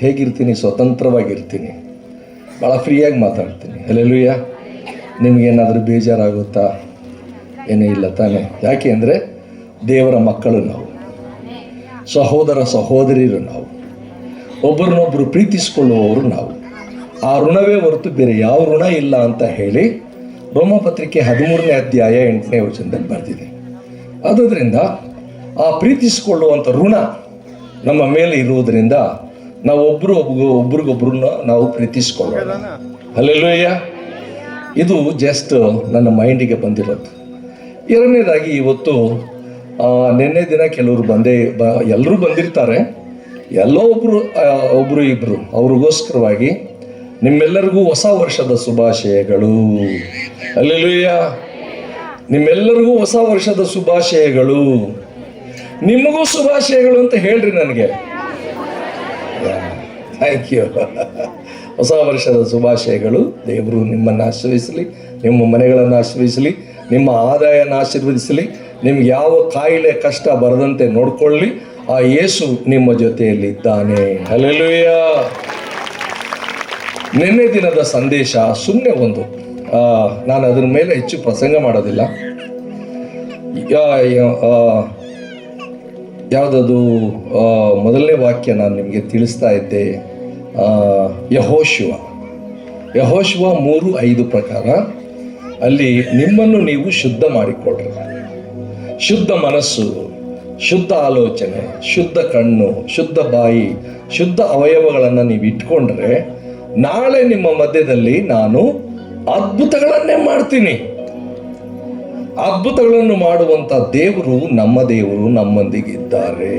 ಹೇಗಿರ್ತೀನಿ, ಸ್ವತಂತ್ರವಾಗಿರ್ತೀನಿ, ಭಾಳ ಫ್ರೀಯಾಗಿ ಮಾತಾಡ್ತೀನಿ. ಹಲ್ಲೆಲೂಯಾ. ನಿಮಗೇನಾದರೂ ಬೇಜಾರಾಗುತ್ತಾ? ಏನೂ ಇಲ್ಲ ತಾನೇ? ಯಾಕೆ ಅಂದರೆ ದೇವರ ಮಕ್ಕಳು ನಾವು, ಸಹೋದರ ಸಹೋದರಿಯರು ನಾವು, ಒಬ್ಬರನ್ನೊಬ್ಬರು ಪ್ರೀತಿಸಿಕೊಳ್ಳುವವರು ನಾವು. ಆ ಋಣವೇ ಹೊರತು ಬೇರೆ ಯಾವ ಋಣ ಇಲ್ಲ ಅಂತ ಹೇಳಿ ರೋಮಪತ್ರಿಕೆ 13ನೇ ಅಧ್ಯಾಯ 8ನೇ ವಚನದಲ್ಲಿ ಬರೆದಿದೆ. ಆದ್ದರಿಂದ ಆ ಪ್ರೀತಿಸಿಕೊಳ್ಳುವಂಥ ಋಣ ನಮ್ಮ ಮೇಲೆ ಇರುವುದರಿಂದ ನಾವು ಒಬ್ರಿಗೊಬ್ರನ್ನ ನಾವು ಪ್ರೀತಿಸಿಕೊಳ್ಳೋಣ. ಹಲ್ಲೆಲೂಯಾ. ಇದು ಜಸ್ಟ್ ನನ್ನ ಮೈಂಡಿಗೆ ಬಂದಿರೋದು. ಎರಡನೇದಾಗಿ, ಇವತ್ತು ನಿನ್ನೆ ದಿನ ಕೆಲವರು ಎಲ್ಲರೂ ಬಂದಿರ್ತಾರೆ, ಎಲ್ಲೋ ಒಬ್ಬರು ಇಬ್ಬರು ಅವ್ರಿಗೋಸ್ಕರವಾಗಿ ನಿಮ್ಮೆಲ್ಲರಿಗೂ ಹೊಸ ವರ್ಷದ ಶುಭಾಶಯಗಳು. ಹಲ್ಲೆಲೂಯಾ. ನಿಮ್ಮೆಲ್ಲರಿಗೂ ಹೊಸ ವರ್ಷದ ಶುಭಾಶಯಗಳು. ನಿಮಗೂ ಶುಭಾಶಯಗಳು ಅಂತ ಹೇಳ್ರಿ ನನಗೆ. Thank you. ಹೊಸ ವರ್ಷದ ಶುಭಾಶಯಗಳು. ದೇವರು ನಿಮ್ಮನ್ನು ಆಶೀರ್ವದಿಸಲಿ, ನಿಮ್ಮ ಮನೆಗಳನ್ನು ಆಶೀರ್ವದಿಸಲಿ, ನಿಮ್ಮ ಆದಾಯನ ಆಶೀರ್ವದಿಸಲಿ, ನಿಮ್ಗೆ ಯಾವ ಕಾಯಿಲೆ ಕಷ್ಟ ಬರದಂತೆ ನೋಡ್ಕೊಳ್ಳಿ. ಆ ಯೇಸು ನಿಮ್ಮ ಜೊತೆಯಲ್ಲಿದ್ದಾನೆ. ಹಲ್ಲೆಲೂಯಾ. ನಿನ್ನೆ ದಿನದ ಸಂದೇಶ ಸುಮ್ಮನೆ ಒಂದು, ನಾನು ಅದರ ಮೇಲೆ ಹೆಚ್ಚು ಪ್ರಸಂಗ ಮಾಡೋದಿಲ್ಲ. ಯಾವುದದು ಮೊದಲನೇ ವಾಕ್ಯ ನಾನು ನಿಮಗೆ ತಿಳಿಸ್ತಾ ಇದ್ದೆ. ಯೆಹೋಶುವ 3:5 ಪ್ರಕಾರ ಅಲ್ಲಿ ನಿಮ್ಮನ್ನು ನೀವು ಶುದ್ಧ ಮಾಡಿಕೊಳ್ಳ್ರಿ. ಶುದ್ಧ ಮನಸ್ಸು, ಶುದ್ಧ ಆಲೋಚನೆ, ಶುದ್ಧ ಕಣ್ಣು, ಶುದ್ಧ ಬಾಯಿ, ಶುದ್ಧ ಅವಯವಗಳನ್ನು ನೀವು ಇಟ್ಕೊಂಡ್ರೆ ನಾಳೆ ನಿಮ್ಮ ಮಧ್ಯದಲ್ಲಿ ನಾನು ಅದ್ಭುತಗಳನ್ನೇ ಮಾಡ್ತೀನಿ. ಅದ್ಭುತಗಳನ್ನು ಮಾಡುವಂಥ ದೇವರು ನಮ್ಮೊಂದಿಗಿದ್ದಾರೆ.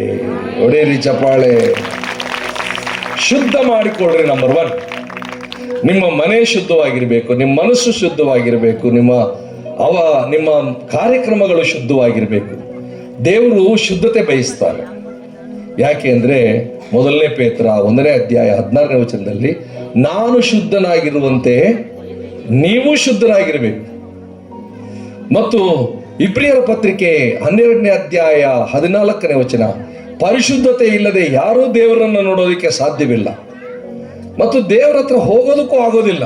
ಒಡೆಯರಿ ಚಪ್ಪಾಳೆ. ಶುದ್ಧ ಮಾಡಿಕೊಳ್ಳ್ರಿ. ನಂಬರ್ 1, ನಿಮ್ಮ ಮನೆ ಶುದ್ಧವಾಗಿರಬೇಕು, ನಿಮ್ಮ ಮನಸ್ಸು ಶುದ್ಧವಾಗಿರಬೇಕು, ನಿಮ್ಮ ಕಾರ್ಯಕ್ರಮಗಳು ಶುದ್ಧವಾಗಿರಬೇಕು. ದೇವರು ಶುದ್ಧತೆ ಬಯಸ್ತಾರೆ. ಯಾಕೆ ಅಂದರೆ ಮೊದಲನೇ ಪೇತ್ರ 1ನೇ ಅಧ್ಯಾಯ 16ನೇ ವಚನದಲ್ಲಿ ನಾನು ಶುದ್ಧನಾಗಿರುವಂತೆ ನೀವು ಶುದ್ಧರಾಗಿರಬೇಕು. ಮತ್ತು ಇಬ್ರಿಯರ ಪತ್ರಿಕೆ 12ನೇ ಅಧ್ಯಾಯ 14ನೇ ವಚನ ಪರಿಶುದ್ಧತೆ ಇಲ್ಲದೆ ಯಾರೂ ದೇವರನ್ನು ನೋಡೋದಕ್ಕೆ ಸಾಧ್ಯವಿಲ್ಲ ಮತ್ತು ದೇವರ ಹತ್ರ ಹೋಗೋದಕ್ಕೂ ಆಗೋದಿಲ್ಲ,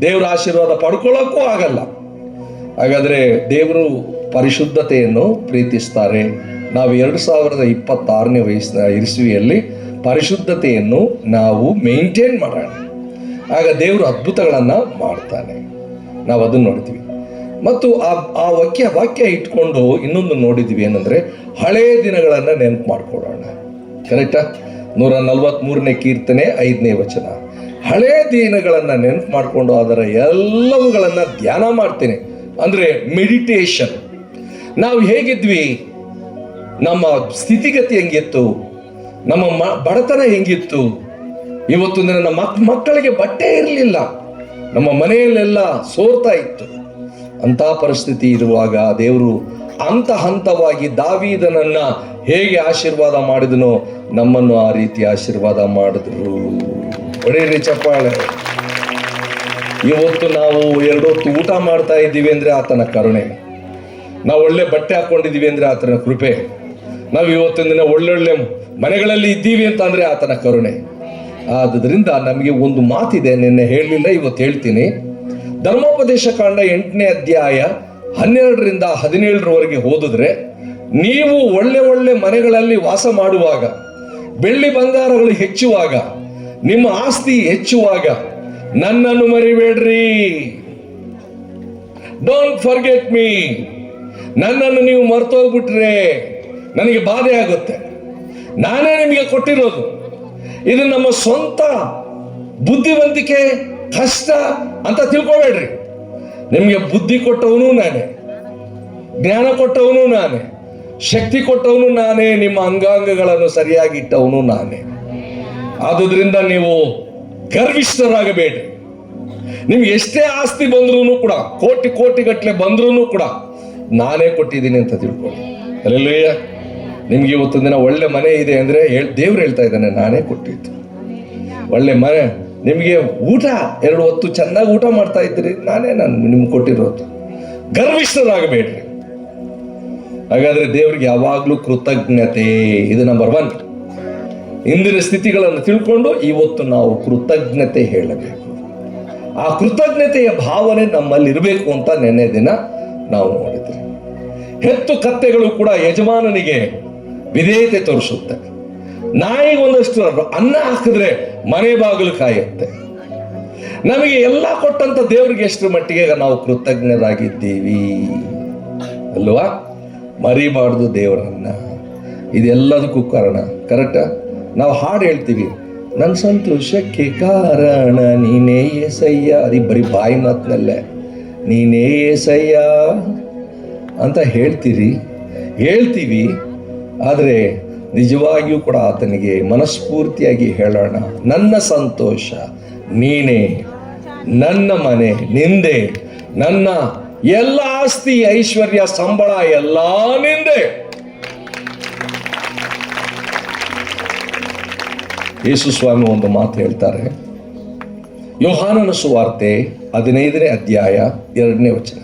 ದೇವರ ಆಶೀರ್ವಾದ ಪಡ್ಕೊಳ್ಳೋಕ್ಕೂ ಆಗಲ್ಲ. ಹಾಗಾದರೆ ದೇವರು ಪರಿಶುದ್ಧತೆಯನ್ನು ಪ್ರೀತಿಸ್ತಾರೆ. ನಾವು 2026ನೇ ಇಸ್ವಿಯಲ್ಲಿ ಪರಿಶುದ್ಧತೆಯನ್ನು ನಾವು ಮೇಂಟೈನ್ ಮಾಡೋಣ. ಆಗ ದೇವರು ಅದ್ಭುತಗಳನ್ನು ಮಾಡ್ತಾನೆ. ನಾವು ಅದನ್ನು ನೋಡ್ತೀವಿ. ಮತ್ತು ಆ ವಾಕ್ಯ ಇಟ್ಕೊಂಡು ಇನ್ನೊಂದು ನೋಡಿದ್ವಿ, ಏನಂದರೆ ಹಳೆಯ ದಿನಗಳನ್ನು ನೆನಪು ಮಾಡ್ಕೊಳ್ಳೋಣ. ಕರೆಕ್ಟಾ? 143ನೇ ಕೀರ್ತನೆ 5ನೇ ವಚನ. ಹಳೆಯ ದಿನಗಳನ್ನು ನೆನಪು ಮಾಡಿಕೊಂಡು ಅದರ ಎಲ್ಲವುಗಳನ್ನು ಧ್ಯಾನ ಮಾಡ್ತೇನೆ. ಅಂದರೆ ಮೆಡಿಟೇಷನ್. ನಾವು ಹೇಗಿದ್ವಿ, ನಮ್ಮ ಸ್ಥಿತಿಗತಿ ಹೆಂಗಿತ್ತು, ನಮ್ಮ ಬಡತನ ಹೆಂಗಿತ್ತು. ಇವತ್ತು ನಮ್ಮ ಮಕ್ಕಳಿಗೆ ಬಟ್ಟೆ ಇರಲಿಲ್ಲ, ನಮ್ಮ ಮನೆಯಲ್ಲೆಲ್ಲ ಸೋರ್ತಾ ಇತ್ತು. ಅಂಥ ಪರಿಸ್ಥಿತಿ ಇರುವಾಗ ದೇವರು ಹಂತವಾಗಿ ದಾವೀದನನ್ನ ಹೇಗೆ ಆಶೀರ್ವಾದ ಮಾಡಿದನೋ ನಮ್ಮನ್ನು ಆ ರೀತಿ ಆಶೀರ್ವಾದ ಮಾಡಿದ್ರು. ಒಡೆಯರಿ ಚಪ್ಪಾಳೆ. ಇವತ್ತು ನಾವು 2 ಹೊತ್ತು ಊಟ ಮಾಡ್ತಾ ಇದ್ದೀವಿ ಅಂದರೆ ಆತನ ಕರುಣೆ. ನಾವು ಒಳ್ಳೆ ಬಟ್ಟೆ ಹಾಕ್ಕೊಂಡಿದ್ದೀವಿ ಅಂದರೆ ಆತನ ಕೃಪೆ. ನಾವು ಇವತ್ತಿನ ದಿನ ಒಳ್ಳೊಳ್ಳೆ ಮನೆಗಳಲ್ಲಿ ಇದ್ದೀವಿ ಅಂತ ಅಂದರೆ ಆತನ ಕರುಣೆ. ಆದುದರಿಂದ ನಮಗೆ ಒಂದು ಮಾತಿದೆ, ನಿನ್ನೆ ಹೇಳಲಿಲ್ಲ, ಇವತ್ತು ಹೇಳ್ತೀನಿ. ಧರ್ಮೋಪದೇಶ ಕಾಂಡ 8ನೇ ಅಧ್ಯಾಯ 12ರಿಂದ 17ರವರೆಗೆ ಓದಿದ್ರೆ, ನೀವು ಒಳ್ಳೆ ಮನೆಗಳಲ್ಲಿ ವಾಸ ಮಾಡುವಾಗ, ಬೆಳ್ಳಿ ಬಂಗಾರಗಳು ಹೆಚ್ಚುವಾಗ, ನಿಮ್ಮ ಆಸ್ತಿ ಹೆಚ್ಚುವಾಗ ನನ್ನನ್ನು ಮರಿಬೇಡ್ರಿ. Don't forget me. ನನ್ನನ್ನು ನೀವು ಮರ್ತೋಗ್ಬಿಟ್ರೆ ನನಗೆ ಬಾಧೆ ಆಗುತ್ತೆ. ನಾನೇ ನಿಮಗೆ ಕೊಟ್ಟಿರೋದು. ಇದು ನಮ್ಮ ಸ್ವಂತ ಬುದ್ಧಿವಂತಿಕೆ ಕಷ್ಟ ಅಂತ ತಿಳ್ಕೊಬೇಡ್ರಿ. ನಿಮಗೆ ಬುದ್ಧಿ ಕೊಟ್ಟವನು ನಾನೇ, ಜ್ಞಾನ ಕೊಟ್ಟವನು ನಾನೇ, ಶಕ್ತಿ ಕೊಟ್ಟವನು ನಾನೇ, ನಿಮ್ಮ ಅಂಗಾಂಗಗಳನ್ನು ಸರಿಯಾಗಿ ಇಟ್ಟವನು ನಾನೇ. ಆದುದರಿಂದ ನೀವು ಗರ್ವಿಷ್ಠರಾಗಬೇಡ್ರಿ. ನಿಮ್ಗೆ ಎಷ್ಟೇ ಆಸ್ತಿ ಬಂದ್ರೂ ಕೂಡ, ಕೋಟಿ ಗಟ್ಟಲೆ ಬಂದ್ರೂ ಕೂಡ ನಾನೇ ಕೊಟ್ಟಿದ್ದೀನಿ ಅಂತ ತಿಳ್ಕೊಳ್ಳಿ. ಹಲ್ಲೆಲೂಯಾ. ನಿಮ್ಗೆ ಇವತ್ತು ದಿನ ಒಳ್ಳೆ ಮನೆ ಇದೆ ಅಂದರೆ ದೇವ್ರು ಹೇಳ್ತಾ ಇದ್ದಾನೆ, ನಾನೇ ಕೊಟ್ಟಿದ್ದು ಒಳ್ಳೆ ಮನೆ. ನಿಮಗೆ ಊಟ 2 ಹೊತ್ತು ಚೆನ್ನಾಗಿ ಊಟ ಮಾಡ್ತಾ ಇದ್ದೀರಿ, ನಾನು ನಿಮ್ಗೆ ಕೊಟ್ಟಿರೋದು. ಗರ್ವಿಷ್ಠರಾಗಬೇಡ್ರಿ. ಹಾಗಾದ್ರೆ ದೇವ್ರಿಗೆ ಯಾವಾಗಲೂ ಕೃತಜ್ಞತೆ, ಇದು ನಂಬರ್ 1. ಇಂದಿನ ಸ್ಥಿತಿಗಳನ್ನು ತಿಳ್ಕೊಂಡು ಇವತ್ತು ನಾವು ಕೃತಜ್ಞತೆ ಹೇಳಬೇಕು. ಆ ಕೃತಜ್ಞತೆಯ ಭಾವನೆ ನಮ್ಮಲ್ಲಿ ಇರಬೇಕು ಅಂತ ನೆನ್ನೆ ದಿನ ನಾವು ನೋಡಿದ್ವಿ. ಹೆತ್ತು ಕತ್ತೆಗಳು ಕೂಡ ಯಜಮಾನನಿಗೆ ವಿಧೇಯತೆ ತೋರಿಸುತ್ತೆ. ನಾಯಿಗೆ ಒಂದಷ್ಟು ಅನ್ನ ಹಾಕಿದ್ರೆ ಮನೆ ಬಾಗಿಲು ಕಾಯುತ್ತೆ. ನಮಗೆ ಎಲ್ಲ ಕೊಟ್ಟಂತ ದೇವರಿಗೆ ಎಷ್ಟು ಮಟ್ಟಿಗೆ ನಾವು ಕೃತಜ್ಞರಾಗಿದ್ದೀವಿ ಅಲ್ವಾ? ಮರಿಬಾರ್ದು ದೇವರನ್ನ. ಇದೆಲ್ಲದಕ್ಕೂ ಕಾರಣ ಕರೆಕ್ಟ. ನಾವು ಹಾಡು ಹೇಳ್ತೀವಿ, ನನ್ನ ಸಂತೋಷಕ್ಕೆ ಕಾರಣ ನೀನೇ ಏಸಯ್ಯ. ಅದಿ ಬರೀ ಬಾಯಿ ಮಾತಿನಲ್ಲೇ ನೀನೇ ಏಸಯ್ಯ ಅಂತ ಹೇಳ್ತೀವಿ. ಆದರೆ ನಿಜವಾಗಿಯೂ ಕೂಡ ಆತನಿಗೆ ಮನಸ್ಫೂರ್ತಿಯಾಗಿ ಹೇಳೋಣ, ನನ್ನ ಸಂತೋಷ ನೀನೇ, ನನ್ನ ಮನೆ ನಿಂದೆ, ನನ್ನ ಎಲ್ಲ ಆಸ್ತಿ ಐಶ್ವರ್ಯ ಸಂಬಳ ಎಲ್ಲ ನಿಂದೆ. ಯೇಸು ಸ್ವಾಮಿ ಒಂದು ಮಾತು ಹೇಳ್ತಾರೆ, ಯೋಹಾನನ ಸುವಾರ್ತೆ 15ನೇ ಅಧ್ಯಾಯ 2ನೇ ವಚನ,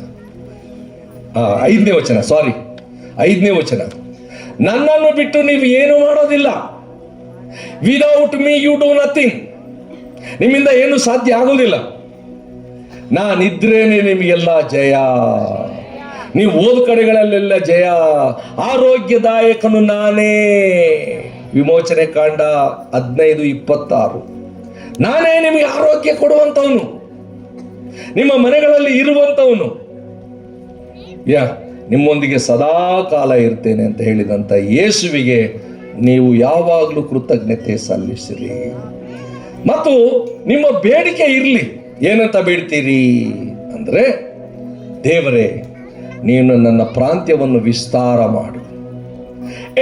5ನೇ ವಚನ, 5ನೇ ವಚನ. ನನ್ನನ್ನು ಬಿಟ್ಟು ನೀವು ಏನು ಮಾಡೋದಿಲ್ಲ. Without me you do nothing. ನಿಮ್ಮಿಂದ ಏನು ಸಾಧ್ಯ ಆಗೋದಿಲ್ಲ. ನಾನಿದ್ರೇನೆ ನಿಮಗೆಲ್ಲ ಜಯ. ನೀವು ಓದ ಕಡೆಗಳಲ್ಲೆಲ್ಲ ಜಯ. ಆರೋಗ್ಯದಾಯಕನು ನಾನೇ. ವಿಮೋಚನೆ ಕಾಂಡ 15:26. ನಾನೇ ನಿಮಗೆ ಆರೋಗ್ಯ ಕೊಡುವಂತವನು, ನಿಮ್ಮ ಮನೆಗಳಲ್ಲಿ ಇರುವಂತವನು, ನಿಮ್ಮೊಂದಿಗೆ ಸದಾ ಕಾಲ ಇರ್ತೇನೆ ಅಂತ ಹೇಳಿದಂತ ಯೇಸುವಿಗೆ ನೀವು ಯಾವಾಗಲೂ ಕೃತಜ್ಞತೆ ಸಲ್ಲಿಸಿರಿ. ಮತ್ತು ನಿಮ್ಮ ಬೇಡಿಕೆ ಇರಲಿ. ಏನಂತ ಬೇಡ್ತೀರಿ ಅಂದ್ರೆ, ದೇವರೇ ನೀನು ನನ್ನ ಪ್ರಾಂತ್ಯವನ್ನು ವಿಸ್ತಾರ ಮಾಡು.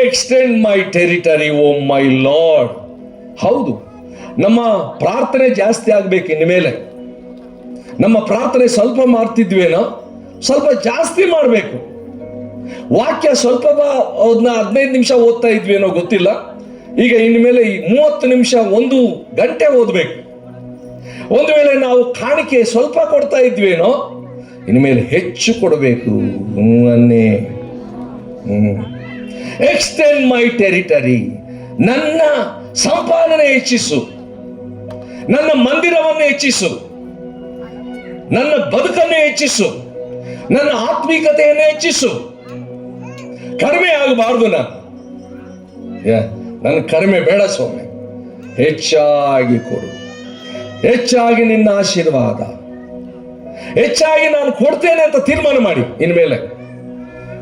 Extend my territory O my Lord. ಹೌದು, ನಮ್ಮ ಪ್ರಾರ್ಥನೆ ಜಾಸ್ತಿ ಆಗ್ಬೇಕು. ಇನ್ನು ಮೇಲೆ ನಮ್ಮ ಪ್ರಾರ್ಥನೆ ಸ್ವಲ್ಪ ಮಾಡ್ತಿದ್ವೇನೋ, ಸ್ವಲ್ಪ ಜಾಸ್ತಿ ಮಾಡಬೇಕು. ವಾಕ್ಯ ಸ್ವಲ್ಪ 15 ನಿಮಿಷ ಓದ್ತಾ ಇದ್ವೇನೋ ಗೊತ್ತಿಲ್ಲ, ಈಗ ಇನ್ನು ಮೇಲೆ 30 ನಿಮಿಷ 1 ಗಂಟೆ ಓದಬೇಕು. ಒಂದು ವೇಳೆ ನಾವು ಕಾಣಿಕೆ ಸ್ವಲ್ಪ ಕೊಡ್ತಾ ಇದ್ವೇನೋ, ಇನ್ನು ಮೇಲೆ ಹೆಚ್ಚು ಕೊಡಬೇಕು. Extend my territory. ನನ್ನ ಸಂಪಾದನೆ ಹೆಚ್ಚಿಸು, ನನ್ನ ಮಂದಿರವನ್ನು ಹೆಚ್ಚಿಸು, ನನ್ನ ಬದುಕನ್ನು ಹೆಚ್ಚಿಸು, ನನ್ನ ಆತ್ಮೀಕತೆಯನ್ನು ಹೆಚ್ಚಿಸು. ಕಡಿಮೆ ಆಗಬಾರ್ದು. ನನ್ನ ಕಡಿಮೆ ಬೇಡ ಸ್ವಾಮಿ, ಹೆಚ್ಚಾಗಿ ಕೊಡು. ಹೆಚ್ಚಾಗಿ ನಿನ್ನ ಆಶೀರ್ವಾದ, ಹೆಚ್ಚಾಗಿ ನಾನು ಕೊಡ್ತೇನೆ ಅಂತ ತೀರ್ಮಾನ ಮಾಡಿ ಇನ್ಮೇಲೆ.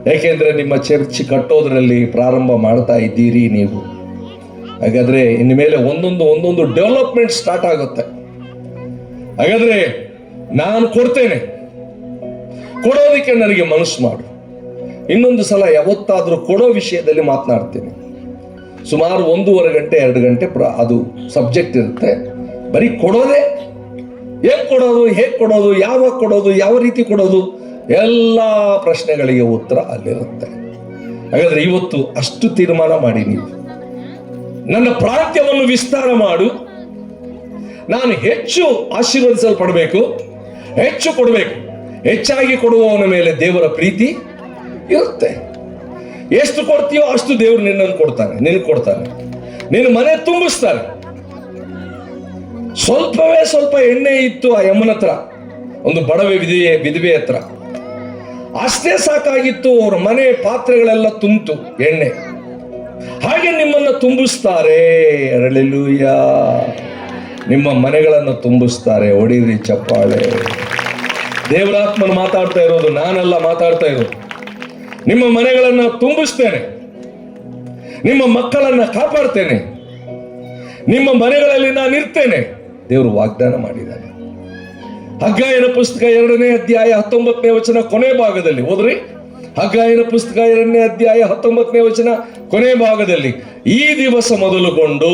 ಯಾಕೆಂದ್ರೆ ನಿಮ್ಮ ಚರ್ಚ್ ಕಟ್ಟೋದ್ರಲ್ಲಿ ಪ್ರಾರಂಭ ಮಾಡ್ತಾ ಇದ್ದೀರಿ ನೀವು. ಹಾಗಾದ್ರೆ ಇನ್ಮೇಲೆ ಒಂದೊಂದು ಡೆವಲಪ್ಮೆಂಟ್ ಸ್ಟಾರ್ಟ್ ಆಗುತ್ತೆ. ಹಾಗಾದ್ರೆ ನಾನು ಕೊಡ್ತೇನೆ, ಕೊಡೋದಕ್ಕೆ ನನಗೆ ಮನಸ್ಸು ಮಾಡು. ಇನ್ನೊಂದು ಸಲ ಯಾವತ್ತಾದ್ರೂ ಕೊಡೋ ವಿಷಯದಲ್ಲಿ ಮಾತನಾಡ್ತೀನಿ. ಸುಮಾರು 1.5 ಗಂಟೆ 2 ಗಂಟೆ ಅದು ಸಬ್ಜೆಕ್ಟ್ ಇರುತ್ತೆ. ಬರೀ ಕೊಡೋದೇ, ಹೇಗೆ ಕೊಡೋದು, ಹೇಗೆ ಕೊಡೋದು, ಯಾವಾಗ ಕೊಡೋದು, ಯಾವ ರೀತಿ ಕೊಡೋದು, ಎಲ್ಲ ಪ್ರಶ್ನೆಗಳಿಗೆ ಉತ್ತರ ಅಲ್ಲಿರುತ್ತೆ. ಹಾಗಾದ್ರೆ ಇವತ್ತು ಅಷ್ಟು ತೀರ್ಮಾನ ಮಾಡಿ ನೀವು, ನನ್ನ ಪ್ರಾಂತ್ಯವನ್ನು ವಿಸ್ತಾರ ಮಾಡು. ನಾನು ಹೆಚ್ಚು ಆಶೀರ್ವದಿಸಲ್ಪಡಬೇಕು, ಹೆಚ್ಚು ಕೊಡಬೇಕು. ಹೆಚ್ಚಾಗಿ ಕೊಡುವವನ ಮೇಲೆ ದೇವರ ಪ್ರೀತಿ ಇರುತ್ತೆ. ಎಷ್ಟು ಕೊಡ್ತೀಯೋ ಅಷ್ಟು ದೇವರು ನಿನ್ನನ್ನು ಕೊಡ್ತಾನೆ. ನಿನ್ನ ಮನೆ ತುಂಬಿಸ್ತಾರೆ. ಸ್ವಲ್ಪ ಎಣ್ಣೆ ಇತ್ತು ಆ ಯಮ್ಮನ ಹತ್ರ, ಒಂದು ಬಡವೆ ವಿಧವೆ ಹತ್ರ. ಅಷ್ಟೇ ಸಾಕಾಗಿತ್ತು, ಅವ್ರ ಮನೆ ಪಾತ್ರೆಗಳೆಲ್ಲ ತುಂಬಿತು ಎಣ್ಣೆ. ಹಾಗೆ ನಿಮ್ಮನ್ನು ತುಂಬಿಸ್ತಾರೆ. ಹಲ್ಲೆಲೂಯಾ. ನಿಮ್ಮ ಮನೆಗಳನ್ನು ತುಂಬಿಸ್ತಾರೆ. ಹೊಡೀರಿ ಚಪ್ಪಾಳೆ. ದೇವರಾತ್ಮನ ಮಾತಾಡ್ತಾ ಇರೋದು, ನಾನೆಲ್ಲ ಮಾತಾಡ್ತಾ ಇರೋದು. ನಿಮ್ಮ ಮನೆಗಳನ್ನು ತುಂಬಿಸ್ತೇನೆ, ನಿಮ್ಮ ಮಕ್ಕಳನ್ನ ಕಾಪಾಡ್ತೇನೆ, ನಿಮ್ಮ ಮನೆಗಳಲ್ಲಿ ನಾನು ಇರ್ತೇನೆ. ದೇವರು ವಾಗ್ದಾನ ಮಾಡಿದ್ದಾನೆ. ಹಗ್ಗಾಯನ ಪುಸ್ತಕ 2ನೇ ಅಧ್ಯಾಯ 19ನೇ ವಚನ ಕೊನೆ ಭಾಗದಲ್ಲಿ ಓದ್ರಿ. ಹಗ್ಗಾಯನ ಪುಸ್ತಕ 2ನೇ ಅಧ್ಯಾಯ 19ನೇ ವಚನ ಕೊನೆ ಭಾಗದಲ್ಲಿ, ಈ ದಿವಸ ಮೊದಲುಗೊಂಡು,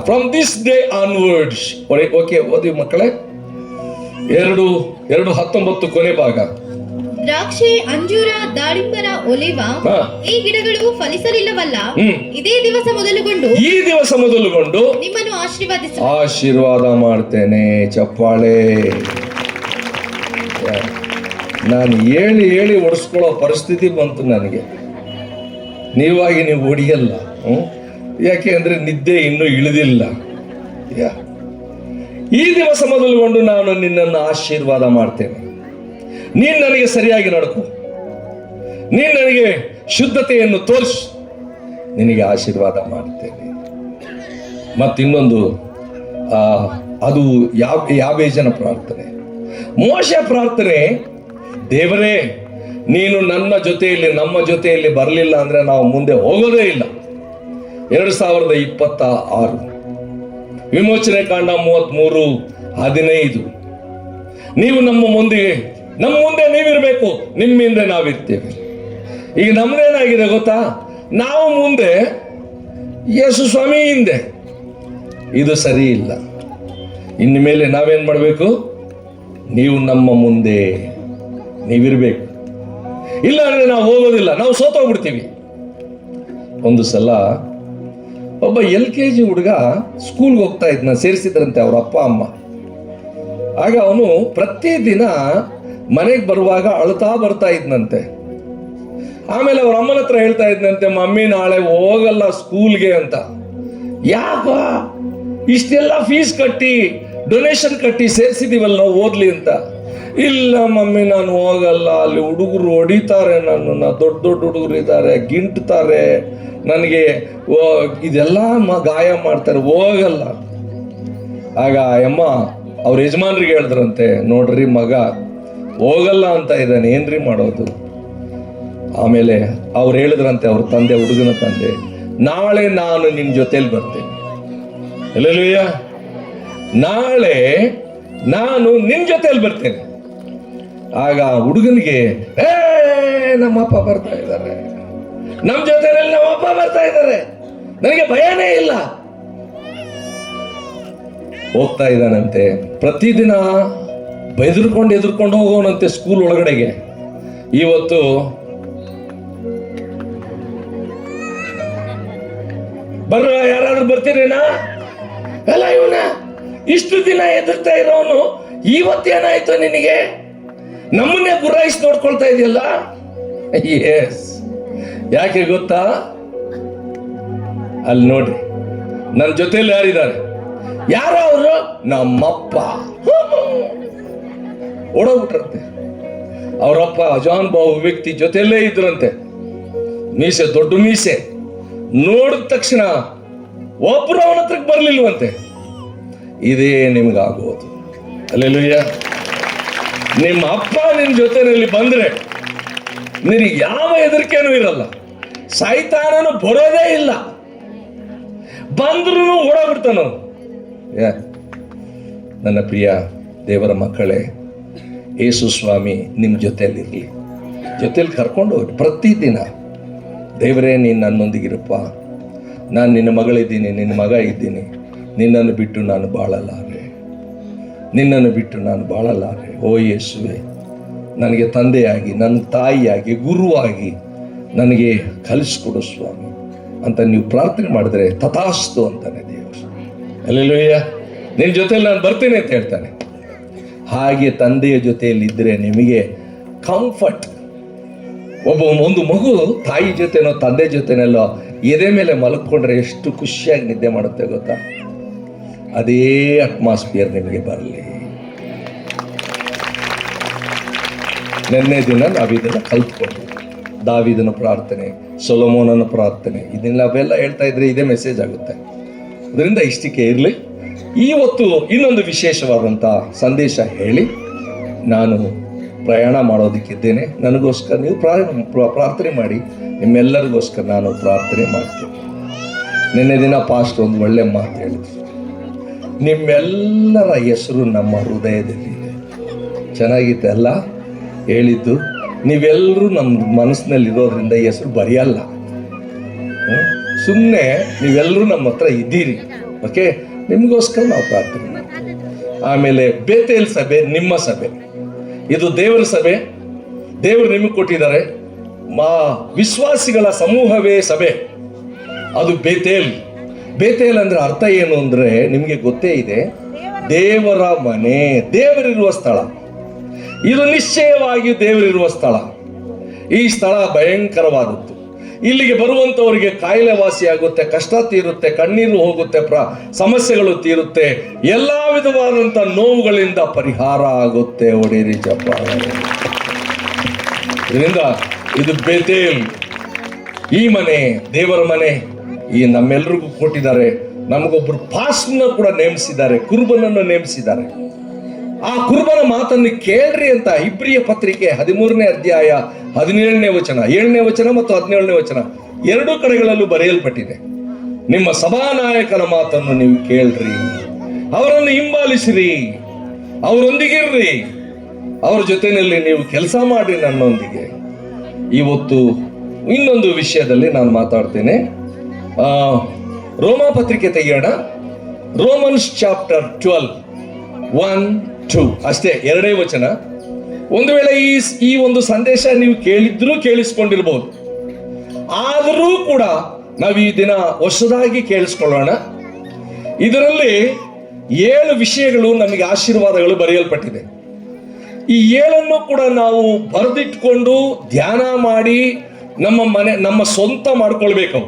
from this day onwards. Okay, ಓದಿ ಮಕ್ಕಳೇ. 2:19 ಕೊನೆ ಭಾಗ. ದ್ರಾಕ್ಷಿ, ಅಂಜೂರ, ದಾಳಿಂಬರ, ಒಲಿವ ಈ ಗಿಡಗಳು ಫಲಿಸಲಿಲ್ಲವಲ್ಲ. ಈ ದಿವಸ ಮೊದಲುಗೊಂಡು ನಿಮ್ಮನ್ನು ಆಶೀರ್ವಾದ ಮಾಡ್ತೇನೆ. ಚಪ್ಪಾಳೆ. ನಾನು ಹೇಳಿ ಒಡಿಸ್ಕೊಳ್ಳೋ ಪರಿಸ್ಥಿತಿ ಬಂತು ನನಗೆ. ನೀವು ಹೊಡಿಯಲ್ಲ. ಯಾಕೆ ಅಂದರೆ ನಿದ್ದೆ ಇನ್ನೂ ಇಳಿದಿಲ್ಲ. ಈ ದಿವಸ ಮೊದಲುಗೊಂಡು ನಾನು ನಿನ್ನನ್ನು ಆಶೀರ್ವಾದ ಮಾಡ್ತೇನೆ. ನೀನು ನನಗೆ ಸರಿಯಾಗಿ ನಡ್ಕೊ, ನೀನು ನನಗೆ ಶುದ್ಧತೆಯನ್ನು ತೋರಿಸು, ನಿನಗೆ ಆಶೀರ್ವಾದ ಮಾಡ್ತೇನೆ. ಮತ್ತಿನ್ನೊಂದು ಅದು ಯಾಬೇಜನ ಪ್ರಾರ್ಥನೆ, ಮೋಶೆ ಪ್ರಾರ್ಥನೆ. ದೇವರೇ, ನೀನು ನನ್ನ ಜೊತೆಯಲ್ಲಿ ನಮ್ಮ ಜೊತೆಯಲ್ಲಿ ಬರಲಿಲ್ಲ ಅಂದರೆ ನಾವು ಮುಂದೆ ಹೋಗೋದೇ ಇಲ್ಲ. 2026 ವಿಮೋಚನೆ ಕಾಂಡ 33:15. ನೀವು ನಮ್ಮ ಮುಂದೆ ನೀವಿರಬೇಕು, ನಿಮ್ಮ ಹಿಂದೆ ನಾವಿರ್ತೇವೆ. ಈಗ ನಮ್ದೇನಾಗಿದೆ ಗೊತ್ತಾ? ನಾವು ಮುಂದೆ, ಯೇಸು ಸ್ವಾಮಿ ಹಿಂದೆ. ಇದು ಸರಿ ಇಲ್ಲ. ಇನ್ನು ಮೇಲೆ ನಾವೇನ್ ಮಾಡಬೇಕು? ನೀವು ನಮ್ಮ ಮುಂದೆ ನೀವಿರ್ಬೇಕು, ಇಲ್ಲ ಅಂದ್ರೆ ನಾವು ಹೋಗೋದಿಲ್ಲ, ನಾವು ಸೋತೋಗ್ಬಿಡ್ತೀವಿ. ಒಂದು ಸಲ ಒಬ್ಬ LKG ಹುಡುಗ ಸ್ಕೂಲ್ಗೆ ಹೋಗ್ತಾ ಇದ್ನ, ಸೇರಿಸಿದ್ರಂತೆ ಅವ್ರ ಅಪ್ಪ ಅಮ್ಮ. ಆಗ ಅವನು ಪ್ರತಿದಿನ ಮನೆಗೆ ಬರುವಾಗ ಅಳ್ತಾ ಬರ್ತಾ ಇದ್ನಂತೆ. ಆಮೇಲೆ ಅವ್ರ ಅಮ್ಮನ ಹತ್ರ ಹೇಳ್ತಾ ಇದ್ನಂತೆ, ಮಮ್ಮಿ ನಾಳೆ ಹೋಗಲ್ಲ ಸ್ಕೂಲ್ಗೆ ಅಂತ. ಯಾಕ? ಇಷ್ಟೆಲ್ಲ ಫೀಸ್ ಕಟ್ಟಿ ಡೊನೇಷನ್ ಕಟ್ಟಿ ಸೇರಿಸಿದೀವಲ್ಲ ನಾವು ಓದ್ಲಿ ಅಂತ. ಇಲ್ಲ ಮಮ್ಮಿ, ನಾನು ಹೋಗಲ್ಲ, ಅಲ್ಲಿ ಹುಡುಗರು ಹೊಡಿತಾರೆ ನನ್ನನ್ನು, ದೊಡ್ಡ ಹುಡುಗರು ಇದ್ದಾರೆ, ಗಿಂಟ್ತಾರೆ ನನಗೆ, ಇದೆಲ್ಲ ಗಾಯ ಮಾಡ್ತಾರೆ, ಹೋಗಲ್ಲ. ಆಗ ಅಮ್ಮ ಅವ್ರ ಯಜಮಾನ್ರಿಗೆ ಹೇಳಿದ್ರಂತೆ, ನೋಡ್ರಿ ಮಗ ಹೋಗಲ್ಲ ಅಂತ ಇದ್ದಾನೆ, ಏನ್ರಿ ಮಾಡೋದು? ಆಮೇಲೆ ಅವ್ರು ಹೇಳಿದ್ರಂತೆ, ಅವ್ರ ತಂದೆ, ಹುಡುಗನ ತಂದೆ, ನಾಳೆ ನಾನು ನಿನ್ನ ಜೊತೆಲಿ ಬರ್ತೇನೆ. ಹಲ್ಲೆಲೂಯಾ. ನಾಳೆ ನಾನು ನಿನ್ನ ಜೊತೆಲಿ ಬರ್ತೇನೆ. ಆಗ ಹುಡುಗನಿಗೆ, ನಮ್ಮಪ್ಪ ಬರ್ತಾ ಇದ್ದಾರೆ, ನಮ್ಮ ಜೊತೆಯಲ್ಲಿ ನಮ್ಮಪ್ಪ ಬರ್ತಾ ಇದ್ದಾರೆ, ನನಗೆ ಭಯನೇ ಇಲ್ಲ. ಹೋಗ್ತಾ ಇದ್ದಾನಂತೆ. ಪ್ರತಿದಿನ ಎದುರ್ಕೊಂಡು ಹೋಗೋನಂತೆ ಸ್ಕೂಲ್ ಒಳಗಡೆಗೆ. ಇವತ್ತು ಬರ್ರ, ಯಾರಾದ್ರೂ ಬರ್ತೀರೇನಾ? ಅಲ್ಲ, ಇವನ ಇಷ್ಟು ದಿನ ಎದುರ್ತಾ ಇರೋನು ಇವತ್ತೇನಾಯ್ತು ನಿನಗೆ? ನಮ್ಮನ್ನೇ ಗುರಾಯಿಸಿ ನೋಡ್ಕೊಳ್ತಾ ಇದೆಯಲ್ಲ. ಎಸ್, ಯಾಕೆ ಗೊತ್ತಾ? ಅಲ್ಲಿ ನೋಡ್ರಿ, ನನ್ನ ಜೊತೆಯಲ್ಲಿ ಯಾರಿದ್ದಾರೆ? ಯಾರು ಅವರು? ನಮ್ಮಪ್ಪ. ಓಡೋಗ್ಬಿಟ್ರಂತೆ. ಅವರಪ್ಪ ಜಾನ್ ಬಾಬು ವ್ಯಕ್ತಿ ಜೊತೆಯಲ್ಲೇ ಇದ್ರಂತೆ. ಮೀಸೆ, ದೊಡ್ಡ ಮೀಸೆ. ನೋಡಿದ ತಕ್ಷಣ ಒಬ್ರು ಅವನ ಹತ್ರಕ್ಕೆ ಬರ್ಲಿಲ್ವಂತೆ. ಇದೇ ನಿಮ್ಗಾಗೋದು. ಹಲ್ಲೆಲೂಯಾ. ನಿಮ್ಮ ಅಪ್ಪ ನಿನ್ನ ಜೊತೆಯಲ್ಲಿ ಬಂದ್ರೆ ನಿನಗೆ ಯಾವ ಹೆದರಿಕೆನೂ ಇರಲ್ಲ, ಸೈತಾನನು ಬರೋದೇ ಇಲ್ಲ. ಬಂದ್ರೂ ಓಡೋಗ್ಬಿಡ್ತಾನ. ನನ್ನ ಪ್ರಿಯ ದೇವರ ಮಕ್ಕಳೇ, ಯೇಸು ಸ್ವಾಮಿ ನಿಮ್ಮ ಜೊತೆಯಲ್ಲಿರಲಿ, ಜೊತೆಯಲ್ಲಿ ಕರ್ಕೊಂಡು ಹೋಗಿ ಪ್ರತಿದಿನ. ದೇವರೇ, ನೀನು ನನ್ನೊಂದಿಗಿರಪ್ಪ, ನಾನು ನಿನ್ನ ಮಗಳಿದ್ದೀನಿ, ನಿನ್ನ ಮಗ ಇದ್ದೀನಿ, ನಿನ್ನನ್ನು ಬಿಟ್ಟು ನಾನು ಬಾಳಲಾರೆ, ನಿನ್ನನ್ನು ಬಿಟ್ಟು ನಾನು ಬಾಳಲಾರೆ. ಓ ಯೇಸುವೆ, ನನಗೆ ತಂದೆಯಾಗಿ, ನನ್ನ ತಾಯಿಯಾಗಿ, ಗುರುವಾಗಿ ನನಗೆ ಕಲಿಸ್ಕೊಡು ಸ್ವಾಮಿ ಅಂತ ನೀವು ಪ್ರಾರ್ಥನೆ ಮಾಡಿದ್ರೆ ತಥಾಸ್ತು ಅಂತಾನೆ ದೇವರು. ಹಲ್ಲೆಲೂಯಾ. ನಿನ್ನ ಜೊತೆಯಲ್ಲಿ ನಾನು ಬರ್ತೀನಿ ಅಂತ ಹೇಳ್ತಾನೆ. ಹಾಗೆ ತಂದೆಯ ಜೊತೆಯಲ್ಲಿ ಇದ್ದರೆ ನಿಮಗೆ ಕಂಫರ್ಟ್. ಒಂದು ಮಗು ತಾಯಿ ಜೊತೆನೋ ತಂದೆ ಜೊತೆನೆಲ್ಲೋ ಎದೆ ಮೇಲೆ ಮಲಗ್ಕೊಂಡ್ರೆ ಎಷ್ಟು ಖುಷಿಯಾಗಿ ನಿದ್ದೆ ಮಾಡುತ್ತೆ ಗೊತ್ತಾ? ಅದೇ ಅಟ್ಮಾಸ್ಫಿಯರ್ ನಿಮಗೆ ಬರಲಿ. ನಿನ್ನೆ ದಿನ ನಾವಿದೆಲ್ಲ ಕಲ್ತ್ಕೊಂಡು, ದಾವೀದನ ಪ್ರಾರ್ಥನೆ, ಸೊಲೊಮೋನನ ಪ್ರಾರ್ಥನೆ, ಅವೆಲ್ಲ ಹೇಳ್ತಾ ಇದ್ರೆ ಇದೇ ಮೆಸೇಜ್ ಆಗುತ್ತೆ. ಅದರಿಂದ ಇಷ್ಟಕ್ಕೆ ಇರಲಿ. ಇವತ್ತು ಇನ್ನೊಂದು ವಿಶೇಷವಾದಂಥ ಸಂದೇಶ ಹೇಳಿ ನಾನು ಪ್ರಯಾಣ ಮಾಡೋದಕ್ಕಿದ್ದೇನೆ. ನನಗೋಸ್ಕರ ನೀವು ಪ್ರಾರ್ಥನೆ ಮಾಡಿ. ನಿಮ್ಮೆಲ್ಲರಿಗೋಸ್ಕರ ನಾನು ಪ್ರಾರ್ಥನೆ ಮಾಡ್ತೇನೆ. ನಿನ್ನೆ ದಿನ ಪಾಸ್ಟ್ ಒಂದು ಒಳ್ಳೆ ಮಾತು ಹೇಳಿದ್ರು, ನಿಮ್ಮೆಲ್ಲರ ಹೆಸರು ನಮ್ಮ ಹೃದಯದಲ್ಲಿದೆ. ಚೆನ್ನಾಗಿತ್ತು ಅಲ್ಲ ಹೇಳಿದ್ದು? ನೀವೆಲ್ಲರೂ ನಮ್ಮ ಮನಸ್ಸಿನಲ್ಲಿರೋದ್ರಿಂದ ಹೆಸರು ಬರೆಯಲ್ಲ. ಸುಮ್ಮನೆ ನೀವೆಲ್ಲರೂ ನಮ್ಮ ಹತ್ರ ಇದ್ದೀರಿ. ಓಕೆ, ನಿಮಗೋಸ್ಕರ ನಾವು ಪ್ರಾರ್ಥನೆ ಮಾಡ್ತೀವಿ. ಆಮೇಲೆ ಬೇತೇಲ್ ಸಭೆ ನಿಮ್ಮ ಸಭೆ, ಇದು ದೇವರ ಸಭೆ. ದೇವರು ನಿಮಗೆ ಕೊಟ್ಟಿದ್ದಾರೆ. ವಿಶ್ವಾಸಿಗಳ ಸಮೂಹವೇ ಸಭೆ, ಅದು ಬೇತೇಲ್. ಬೇತೇಲ್ ಅಂದ್ರೆ ಅರ್ಥ ಏನು ಅಂದ್ರೆ ನಿಮಗೆ ಗೊತ್ತೇ ಇದೆ, ದೇವರ ಮನೆ, ದೇವರಿರುವ ಸ್ಥಳ. ಇದು ನಿಶ್ಚಯವಾಗಿ ದೇವರಿರುವ ಸ್ಥಳ. ಈ ಸ್ಥಳ ಭಯಂಕರವಾದದ್ದು. ಇಲ್ಲಿಗೆ ಬರುವಂತವರಿಗೆ ಕಾಯಿಲೆ ವಾಸಿ ಆಗುತ್ತೆ, ಕಷ್ಟ ತೀರುತ್ತೆ, ಕಣ್ಣೀರು ಹೋಗುತ್ತೆ, ಸಮಸ್ಯೆಗಳು ತೀರುತ್ತೆ, ಎಲ್ಲಾ ವಿಧವಾದಂತ ನೋವುಗಳಿಂದ ಪರಿಹಾರ ಆಗುತ್ತೆ. ಒಡೇರಿ ಚಪ್ಪಾಳೆ. ಇದರಿಂದ ಇದು ಬೇತೇಲ್, ಈ ಮನೆ ದೇವರ ಮನೆ. ಈ ನಮ್ಮೆಲ್ಲರಿಗೂ ಕೊಟ್ಟಿದ್ದಾರೆ. ನಮಗೊಬ್ಬರು ಪಾಸ್ಟರ್ನ ಕೂಡ ನೇಮಿಸಿದ್ದಾರೆ, ಕುರುಬನನ್ನು ನೇಮಿಸಿದ್ದಾರೆ. ಆ ಕುರುಬನ ಮಾತನ್ನು ಕೇಳ್ರಿ ಅಂತ ಇಬ್ರಿಯ ಪತ್ರಿಕೆ 13ನೇ ಅಧ್ಯಾಯ 17ನೇ ವಚನ, 7ನೇ ವಚನ ಮತ್ತು 17ನೇ ವಚನ ಎರಡೂ ಕಡೆಗಳಲ್ಲೂ ಬರೆಯಲ್ಪಟ್ಟಿದೆ. ನಿಮ್ಮ ಸಭಾನಾಯಕನ ಮಾತನ್ನು ನೀವು ಕೇಳ್ರಿ, ಅವರನ್ನು ಹಿಂಬಾಲಿಸಿರಿ, ಅವರೊಂದಿಗಿರ್ರಿ, ಅವರ ಜೊತೆಯಲ್ಲಿ ನೀವು ಕೆಲಸ ಮಾಡಿ ನನ್ನೊಂದಿಗೆ. ಇವತ್ತು ಇನ್ನೊಂದು ವಿಷಯದಲ್ಲಿ ನಾನು ಮಾತಾಡ್ತೇನೆ. ರೋಮಾ ಪತ್ರಿಕೆ ತೆಗೆಯೋಣ. ರೋಮನ್ಸ್ ಚಾಪ್ಟರ್ 12 1, 2 ಅಷ್ಟೇ, 2 ವಚನ. ಒಂದು ವೇಳೆ ಈ ಒಂದು ಸಂದೇಶ ನೀವು ಕೇಳಿಸ್ಕೊಂಡಿರ್ಬೋದು, ಆದರೂ ಕೂಡ ನಾವು ಈ ದಿನ ಹೊಸದಾಗಿ ಕೇಳಿಸ್ಕೊಳ್ಳೋಣ. ಇದರಲ್ಲಿ 7 ವಿಷಯಗಳು ನಮಗೆ ಆಶೀರ್ವಾದಗಳು ಬರೆಯಲ್ಪಟ್ಟಿದೆ. ಈ 7 ಕೂಡ ನಾವು ಬರೆದಿಟ್ಕೊಂಡು ಧ್ಯಾನ ಮಾಡಿ ನಮ್ಮ ಸ್ವಂತ ಮಾಡ್ಕೊಳ್ಬೇಕು.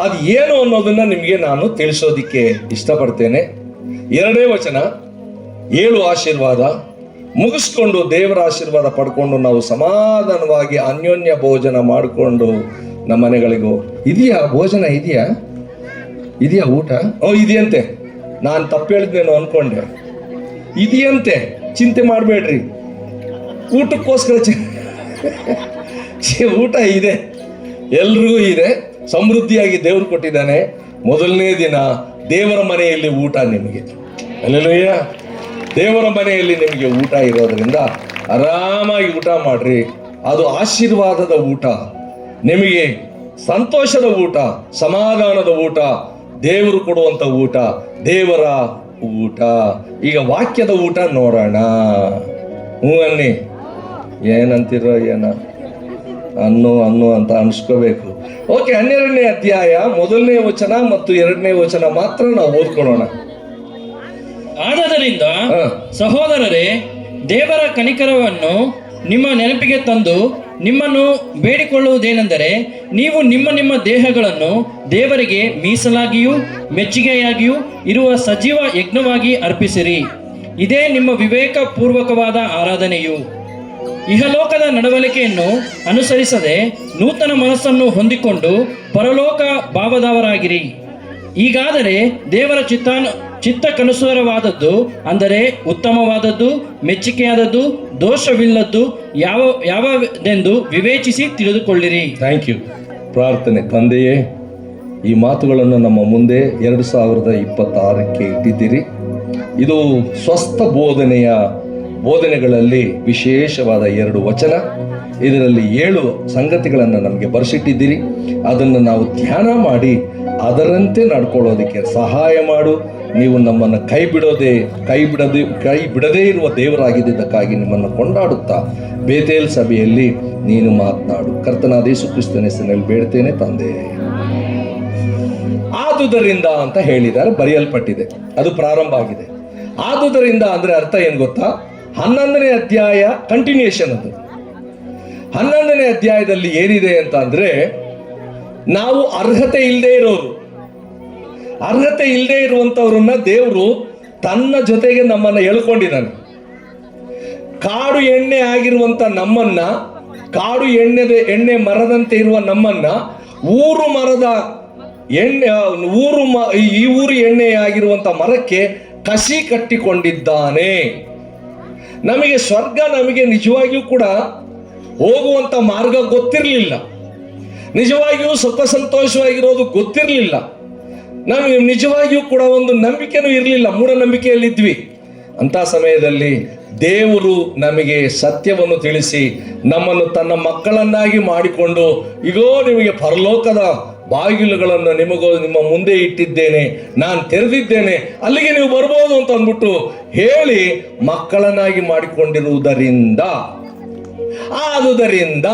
ಅದು ಏನು ಅನ್ನೋದನ್ನ ನಿಮಗೆ ನಾನು ತಿಳಿಸೋದಿಕ್ಕೆ ಇಷ್ಟಪಡ್ತೇನೆ. 2 ವಚನ, 7 ಆಶೀರ್ವಾದ ಮುಗಿಸ್ಕೊಂಡು ದೇವರ ಆಶೀರ್ವಾದ ಪಡ್ಕೊಂಡು ನಾವು ಸಮಾಧಾನವಾಗಿ ಅನ್ಯೋನ್ಯ ಭೋಜನ ಮಾಡಿಕೊಂಡು ನಮ್ಮ ಮನೆಗಳಿಗೂ. ಇದೆಯಾ ಭೋಜನ? ಇದೆಯಾ ಊಟ? ಇದೆಯಂತೆ. ನಾನು ತಪ್ಪು ಹೇಳಿದ್ನೇನೋ ಅನ್ಕೊಂಡೆ. ಇದೆಯಂತೆ, ಚಿಂತೆ ಮಾಡಬೇಡ್ರಿ. ಊಟಕ್ಕೋಸ್ಕರ ಊಟ ಇದೆ, ಎಲ್ರಿಗೂ ಇದೆ, ಸಮೃದ್ಧಿಯಾಗಿ ದೇವರು ಕೊಟ್ಟಿದ್ದಾನೆ. ಮೊದಲನೇ ದಿನ ದೇವರ ಮನೆಯಲ್ಲಿ ಊಟ ನಿಮಗೆ. ಅಲ್ಲೆಲ್ಲಯ್ಯ, ದೇವರ ಮನೆಯಲ್ಲಿ ನಿಮಗೆ ಊಟ ಇರೋದ್ರಿಂದ ಆರಾಮಾಗಿ ಊಟ ಮಾಡ್ರಿ. ಅದು ಆಶೀರ್ವಾದದ ಊಟ, ನಿಮಗೆ ಸಂತೋಷದ ಊಟ, ಸಮಾಧಾನದ ಊಟ, ದೇವರು ಕೊಡುವಂತ ಊಟ, ದೇವರ ಊಟ. ಈಗ ವಾಕ್ಯದ ಊಟ ನೋಡೋಣ. ಅನ್ನಿ, ಏನಂತಿರೋ ಏನ ಅನ್ನು ಅಂತ ಅನ್ಸ್ಕೋಬೇಕು. ಓಕೆ, 12ನೇ ಅಧ್ಯಾಯ 1ನೇ ವಚನ ಮತ್ತು 2ನೇ ವಚನ ಮಾತ್ರ ನಾವು ಓದ್ಕೊಳ್ಳೋಣ. ಆದದರಿಂದ ಸಹೋದರರೇ, ದೇವರ ಕನಿಕರವನ್ನು ನಿಮ್ಮ ನೆನಪಿಗೆ ತಂದು ನಿಮ್ಮನ್ನು ಬೇಡಿಕೊಳ್ಳುವುದೇನೆಂದರೆ, ನೀವು ನಿಮ್ಮ ದೇಹಗಳನ್ನು ದೇವರಿಗೆ ಮೀಸಲಾಗಿಯೂ ಮೆಚ್ಚುಗೆಯಾಗಿಯೂ ಇರುವ ಸಜೀವ ಯಜ್ಞವಾಗಿ ಅರ್ಪಿಸಿರಿ. ಇದೇ ನಿಮ್ಮ ವಿವೇಕ ಪೂರ್ವಕವಾದ ಆರಾಧನೆಯು. ಇಹಲೋಕದ ನಡವಳಿಕೆಯನ್ನು ಅನುಸರಿಸದೆ ನೂತನ ಮನಸ್ಸನ್ನು ಹೊಂದಿಕೊಂಡು ಪರಲೋಕ ಭಾವದವರಾಗಿರಿ. ಈಗಾದರೆ ದೇವರ ಚಿತ್ತಕ್ಕನುಸಾರವಾದದ್ದು, ಅಂದರೆ ಉತ್ತಮವಾದದ್ದು, ಮೆಚ್ಚುಗೆಯಾದದ್ದು, ದೋಷವಿಲ್ಲದ್ದು ಯಾವದೆಂದು ವಿವೇಚಿಸಿ ತಿಳಿದುಕೊಳ್ಳಿರಿ. Thank you. ಪ್ರಾರ್ಥನೆ. ತಂದೆಯೇ, ಈ ಮಾತುಗಳನ್ನು ನಮ್ಮ ಮುಂದೆ 2026ಕ್ಕೆ ಇಟ್ಟಿದ್ದೀರಿ. ಇದು ಸ್ವಸ್ಥ ಬೋಧನೆಗಳಲ್ಲಿ ವಿಶೇಷವಾದ 2 ವಚನ. ಇದರಲ್ಲಿ 7 ಸಂಗತಿಗಳನ್ನು ನಮಗೆ ಬರೆಸಿಟ್ಟಿದ್ದೀರಿ. ಅದನ್ನು ನಾವು ಧ್ಯಾನ ಮಾಡಿ ಅದರಂತೆ ನಡ್ಕೊಳ್ಳೋದಕ್ಕೆ ಸಹಾಯ ಮಾಡು. ನೀವು ನಮ್ಮನ್ನು ಕೈ ಬಿಡದೇ ಇರುವ ದೇವರಾಗಿದ್ದಕ್ಕಾಗಿ ನಿಮ್ಮನ್ನು ಕೊಂಡಾಡುತ್ತಾ ಬೇತೇಲ್ ಸಭೆಯಲ್ಲಿ ನೀನು ಮಾತನಾಡು. ಕರ್ತನಾದ ಯೇಸು ಕ್ರಿಸ್ತನ ಹೆಸರಿನಲ್ಲಿ ಬೇಡ್ತೇನೆ ತಂದೆ. ಆದುದರಿಂದ ಅಂತ ಹೇಳಿದ್ದಾರೆ, ಬರೆಯಲ್ಪಟ್ಟಿದೆ, ಅದು ಪ್ರಾರಂಭ ಆಗಿದೆ. ಆದುದರಿಂದ ಅಂದ್ರೆ ಅರ್ಥ ಏನ್ ಗೊತ್ತಾ? 11ನೇ ಅಧ್ಯಾಯ ಕಂಟಿನ್ಯೂಷನ್. ಅದು 11ನೇ ಅಧ್ಯಾಯದಲ್ಲಿ ಏನಿದೆ ಅಂತ ಅಂದ್ರೆ, ನಾವು ಅರ್ಹತೆ ಇಲ್ಲದೆ ಇರುವಂತವ್ರನ್ನ ದೇವರು ತನ್ನ ಜೊತೆಗೆ ನಮ್ಮನ್ನ ಎಳ್ಕೊಂಡಿದ್ದಾನೆ. ಕಾಡು ಎಣ್ಣೆ ಆಗಿರುವಂತ ನಮ್ಮನ್ನ, ಕಾಡು ಎಣ್ಣೆ ಮರದಂತೆ ಇರುವ ನಮ್ಮನ್ನ ಊರು ಮರದ ಈ ಊರು ಎಣ್ಣೆ ಆಗಿರುವಂತ ಮರಕ್ಕೆ ಕಸಿ ಕಟ್ಟಿಕೊಂಡಿದ್ದಾನೆ. ನಮಗೆ ಸ್ವರ್ಗ, ನಮಗೆ ನಿಜವಾಗಿಯೂ ಕೂಡ ಹೋಗುವಂತ ಮಾರ್ಗ ಗೊತ್ತಿರಲಿಲ್ಲ. ನಿಜವಾಗಿಯೂ ಸುಖ ಸಂತೋಷವಾಗಿರೋದು ಗೊತ್ತಿರಲಿಲ್ಲ. ನಮಗೆ ನಿಜವಾಗಿಯೂ ಕೂಡ ಒಂದು ನಂಬಿಕೆನೂ ಇರಲಿಲ್ಲ, ಮೂಢನಂಬಿಕೆಯಲ್ಲಿದ್ವಿ. ಅಂತ ಸಮಯದಲ್ಲಿ ದೇವರು ನಮಗೆ ಸತ್ಯವನ್ನು ತಿಳಿಸಿ ನಮ್ಮನ್ನು ತನ್ನ ಮಕ್ಕಳನ್ನಾಗಿ ಮಾಡಿಕೊಂಡು, ಇಗೋ ನಿಮಗೆ ಪರಲೋಕದ ಬಾಗಿಲುಗಳನ್ನು ನಿಮ್ಮ ಮುಂದೆ ಇಟ್ಟಿದ್ದೇನೆ, ನಾನು ತೆರೆದಿದ್ದೇನೆ, ಅಲ್ಲಿಗೆ ನೀವು ಬರ್ಬೋದು ಅಂತ ಅಂದ್ಬಿಟ್ಟು ಹೇಳಿ ಮಕ್ಕಳನ್ನಾಗಿ ಮಾಡಿಕೊಂಡಿರುವುದರಿಂದ, ಆದುದರಿಂದ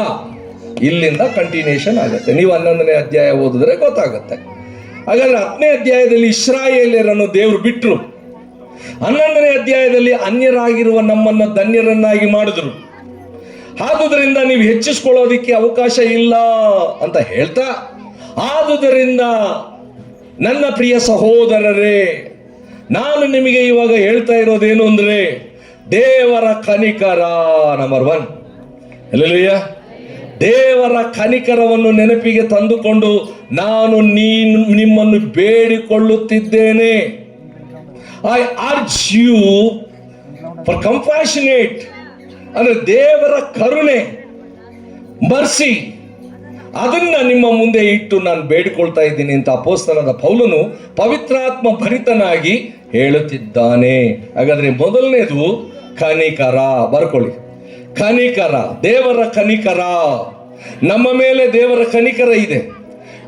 ಇಲ್ಲಿಂದ ಕಂಟಿನ್ಯೂಷನ್ ಆಗುತ್ತೆ. ನೀವು 11ನೇ ಅಧ್ಯಾಯ ಓದಿದ್ರೆ ಗೊತ್ತಾಗುತ್ತೆ. ಹಾಗಾದ್ರೆ 10ನೇ ಅಧ್ಯಾಯದಲ್ಲಿ ಇಸ್ರಾಯೇಲ್ಯರನ್ನು ದೇವರು ಬಿಟ್ಟರು. 11ನೇ ಅಧ್ಯಾಯದಲ್ಲಿ ಅನ್ಯರಾಗಿರುವ ನಮ್ಮನ್ನು ಧನ್ಯರನ್ನಾಗಿ ಮಾಡಿದ್ರು. ಆದುದರಿಂದ ನೀವು ಹೆಚ್ಚಿಸ್ಕೊಳ್ಳೋದಿಕ್ಕೆ ಅವಕಾಶ ಇಲ್ಲ ಅಂತ ಹೇಳ್ತಾ, ಆದುದರಿಂದ ನನ್ನ ಪ್ರಿಯ ಸಹೋದರರೇ, ನಾನು ನಿಮಗೆ ಇವಾಗ ಹೇಳ್ತಾ ಇರೋದೇನು ಅಂದ್ರೆ, ದೇವರ ಕನಿಕರ ನಂಬರ್ 1. ಹಲ್ಲೆಲೂಯಾ. ದೇವರ ಕನಿಕರವನ್ನು ನೆನಪಿಗೆ ತಂದುಕೊಂಡು ನಾನು ನಿಮ್ಮನ್ನು ಬೇಡಿಕೊಳ್ಳುತ್ತಿದ್ದೇನೆ. I urge you for compassionate, ಅಂದ್ರೆ ದೇವರ ಕರುಣೆ, ಮರ್ಸಿ, ಅದನ್ನ ನಿಮ್ಮ ಮುಂದೆ ಇಟ್ಟು ನಾನು ಬೇಡಿಕೊಳ್ತಾ ಇದ್ದೀನಿ ಅಂತ ಅಪೊಸ್ತಲನಾದ ಪೌಲನು ಪವಿತ್ರಾತ್ಮ ಭರಿತನಾಗಿ ಹೇಳುತ್ತಿದ್ದಾನೆ. ಹಾಗಾದ್ರೆ ಮೊದಲನೇದು ಕನಿಕರ. ಬರ್ಕೊಳ್ಳಿ, ಕನಿಕರ, ದೇವರ ಕನಿಕರ. ನಮ್ಮ ಮೇಲೆ ದೇವರ ಕನಿಕರ ಇದೆ.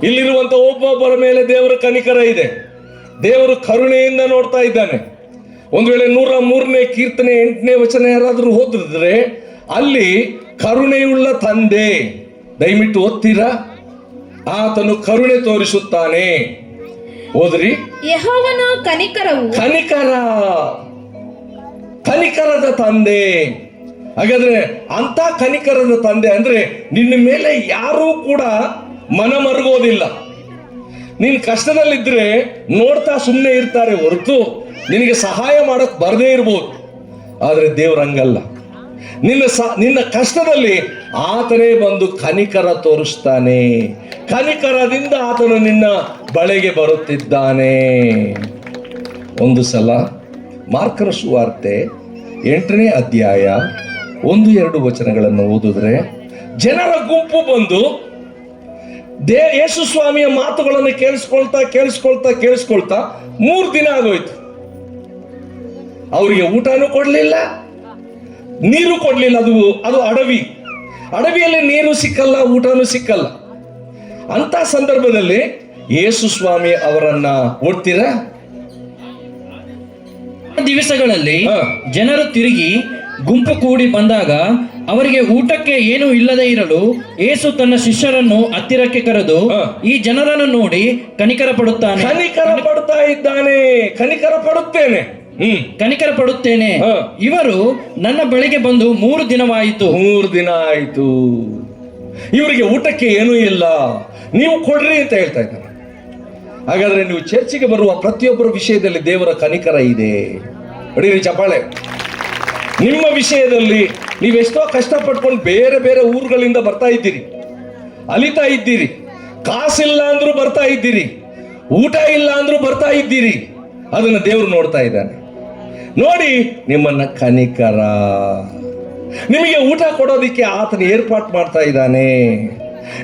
ಇಲ್ಲಿರುವಂತ ಒಬ್ಬೊಬ್ಬರ ಮೇಲೆ ದೇವರ ಕನಿಕರ ಇದೆ. ದೇವರು ಕರುಣೆಯಿಂದ ನೋಡ್ತಾ ಇದ್ದಾನೆ. ಒಂದು ವೇಳೆ 103ನೇ ಕೀರ್ತನೆ 8ನೇ ವಚನ ಯಾರಾದರೂ ಓದಿದ್ರೆ ಅಲ್ಲಿ ಕರುಣೆಯುಳ್ಳ ತಂದೆ, ದಯವಿಟ್ಟು ಓದ್ತೀರಾ? ಆತನು ಕರುಣೆ ತೋರಿಸುತ್ತಾನೆ. ಓದ್ರಿ. ಯೆಹೋವನ ಕನಿಕರವು, ಕನಿಕರ, ಕನಿಕರದ ತಂದೆ. ಹಾಗಾದ್ರೆ ಅಂತ ಕನಿಕರದ ತಂದೆ ಅಂದ್ರೆ ನಿನ್ನ ಮೇಲೆ ಯಾರೂ ಕೂಡ ಮನ ಮರುಗೋದಿಲ್ಲ. ನೀನ್ ಕಷ್ಟದಲ್ಲಿದ್ರೆ ನೋಡ್ತಾ ಸುಮ್ಮನೆ ಇರ್ತಾರೆ ಹೊರತು ನಿನಗೆ ಸಹಾಯ ಮಾಡಕ್ ಬರದೇ ಇರ್ಬೋದು. ಆದ್ರೆ ದೇವ್ರಂಗಲ್ಲ. ನಿನ್ನ ಕಷ್ಟದಲ್ಲಿ ಆತನೇ ಬಂದು ಕನಿಕರ ತೋರಿಸ್ತಾನೆ. ಕನಿಕರದಿಂದ ಆತನು ನಿನ್ನ ಬಳಿಗೆ ಬರುತ್ತಿದ್ದಾನೆ. ಒಂದು ಸಲ ಮಾರ್ಕನ ಸುವಾರ್ತೆ 8ನೇ ಅಧ್ಯಾಯ 1-2 ವಚನಗಳನ್ನು ಓದಿದ್ರೆ, ಜನರ ಗುಂಪು ಬಂದು ಯೇಸು ಸ್ವಾಮಿಯ ಮಾತುಗಳನ್ನು ಕೇಳಿಸ್ಕೊಳ್ತಾ 3 ದಿನ ಆಗೋಯ್ತು. ಅವರಿಗೆ ಊಟನೂ ಕೊಡ್ಲಿಲ್ಲ, ನೀರು ಕೊಡ್ಲಿಲ್ಲ. ಅದು ಅಡವಿಯಲ್ಲಿ ನೀರು ಸಿಕ್ಕಲ್ಲ, ಊಟನೂ ಸಿಕ್ಕಲ್ಲ. ಅಂತ ಸಂದರ್ಭದಲ್ಲಿ ಯೇಸು ಸ್ವಾಮಿ ಅವರನ್ನ ಓಡ್ತೀರಾ? ದಿವಸಗಳಲ್ಲಿ ಜನರು ತಿರುಗಿ ಗುಂಪು ಕೂಡಿ ಬಂದಾಗ ಅವರಿಗೆ ಊಟಕ್ಕೆ ಏನೂ ಇಲ್ಲದೆ ಇರಲು ಯೇಸು ತನ್ನ ಶಿಷ್ಯರನ್ನು ಹತ್ತಿರಕ್ಕೆ ಕರೆದು ಈ ಜನರನ್ನು ನೋಡಿ ಕನಿಕರ ಪಡುತ್ತಾನೆ. ಕನಿಕರ ಪಡ್ತಾ ಇದ್ದಾನೆ. ಕನಿಕರ ಪಡುತ್ತೇನೆ. ಇವರು ನನ್ನ ಬಳಿಗೆ ಬಂದು 3 ದಿನವಾಯಿತು. 3 ದಿನ ಆಯಿತು. ಇವರಿಗೆ ಊಟಕ್ಕೆ ಏನೂ ಇಲ್ಲ, ನೀವು ಕೊಡ್ರಿ ಅಂತ ಹೇಳ್ತಾ ಇದ್ದಾನೆ. ಹಾಗಾದ್ರೆ ನೀವು ಚರ್ಚಿಗೆ ಬರುವ ಪ್ರತಿಯೊಬ್ಬರ ವಿಷಯದಲ್ಲಿ ದೇವರ ಕನಿಕರ ಇದೆ. ಹೊಡೀರಿ ಚಪ್ಪಾಳೆ. ನಿಮ್ಮ ವಿಷಯದಲ್ಲಿ ನೀವೆಷ್ಟೋ ಕಷ್ಟಪಟ್ಕೊಂಡು ಬೇರೆ ಬೇರೆ ಊರುಗಳಿಂದ ಬರ್ತಾ ಇದ್ದೀರಿ, ಅಲಿತಾ ಇದ್ದೀರಿ, ಕಾಸಿಲ್ಲ ಅಂದ್ರೂ ಬರ್ತಾ ಇದ್ದೀರಿ, ಊಟ ಇಲ್ಲ ಅಂದ್ರೂ ಬರ್ತಾ ಇದ್ದೀರಿ. ಅದನ್ನು ದೇವರು ನೋಡ್ತಾ ಇದ್ದಾನೆ. ನೋಡಿ ನಿಮ್ಮನ್ನ ಕನಿಕರ, ನಿಮಗೆ ಊಟ ಕೊಡೋದಿಕ್ಕೆ ಆತನ ಏರ್ಪಾಟ್ ಮಾಡ್ತಾ ಇದ್ದಾನೆ.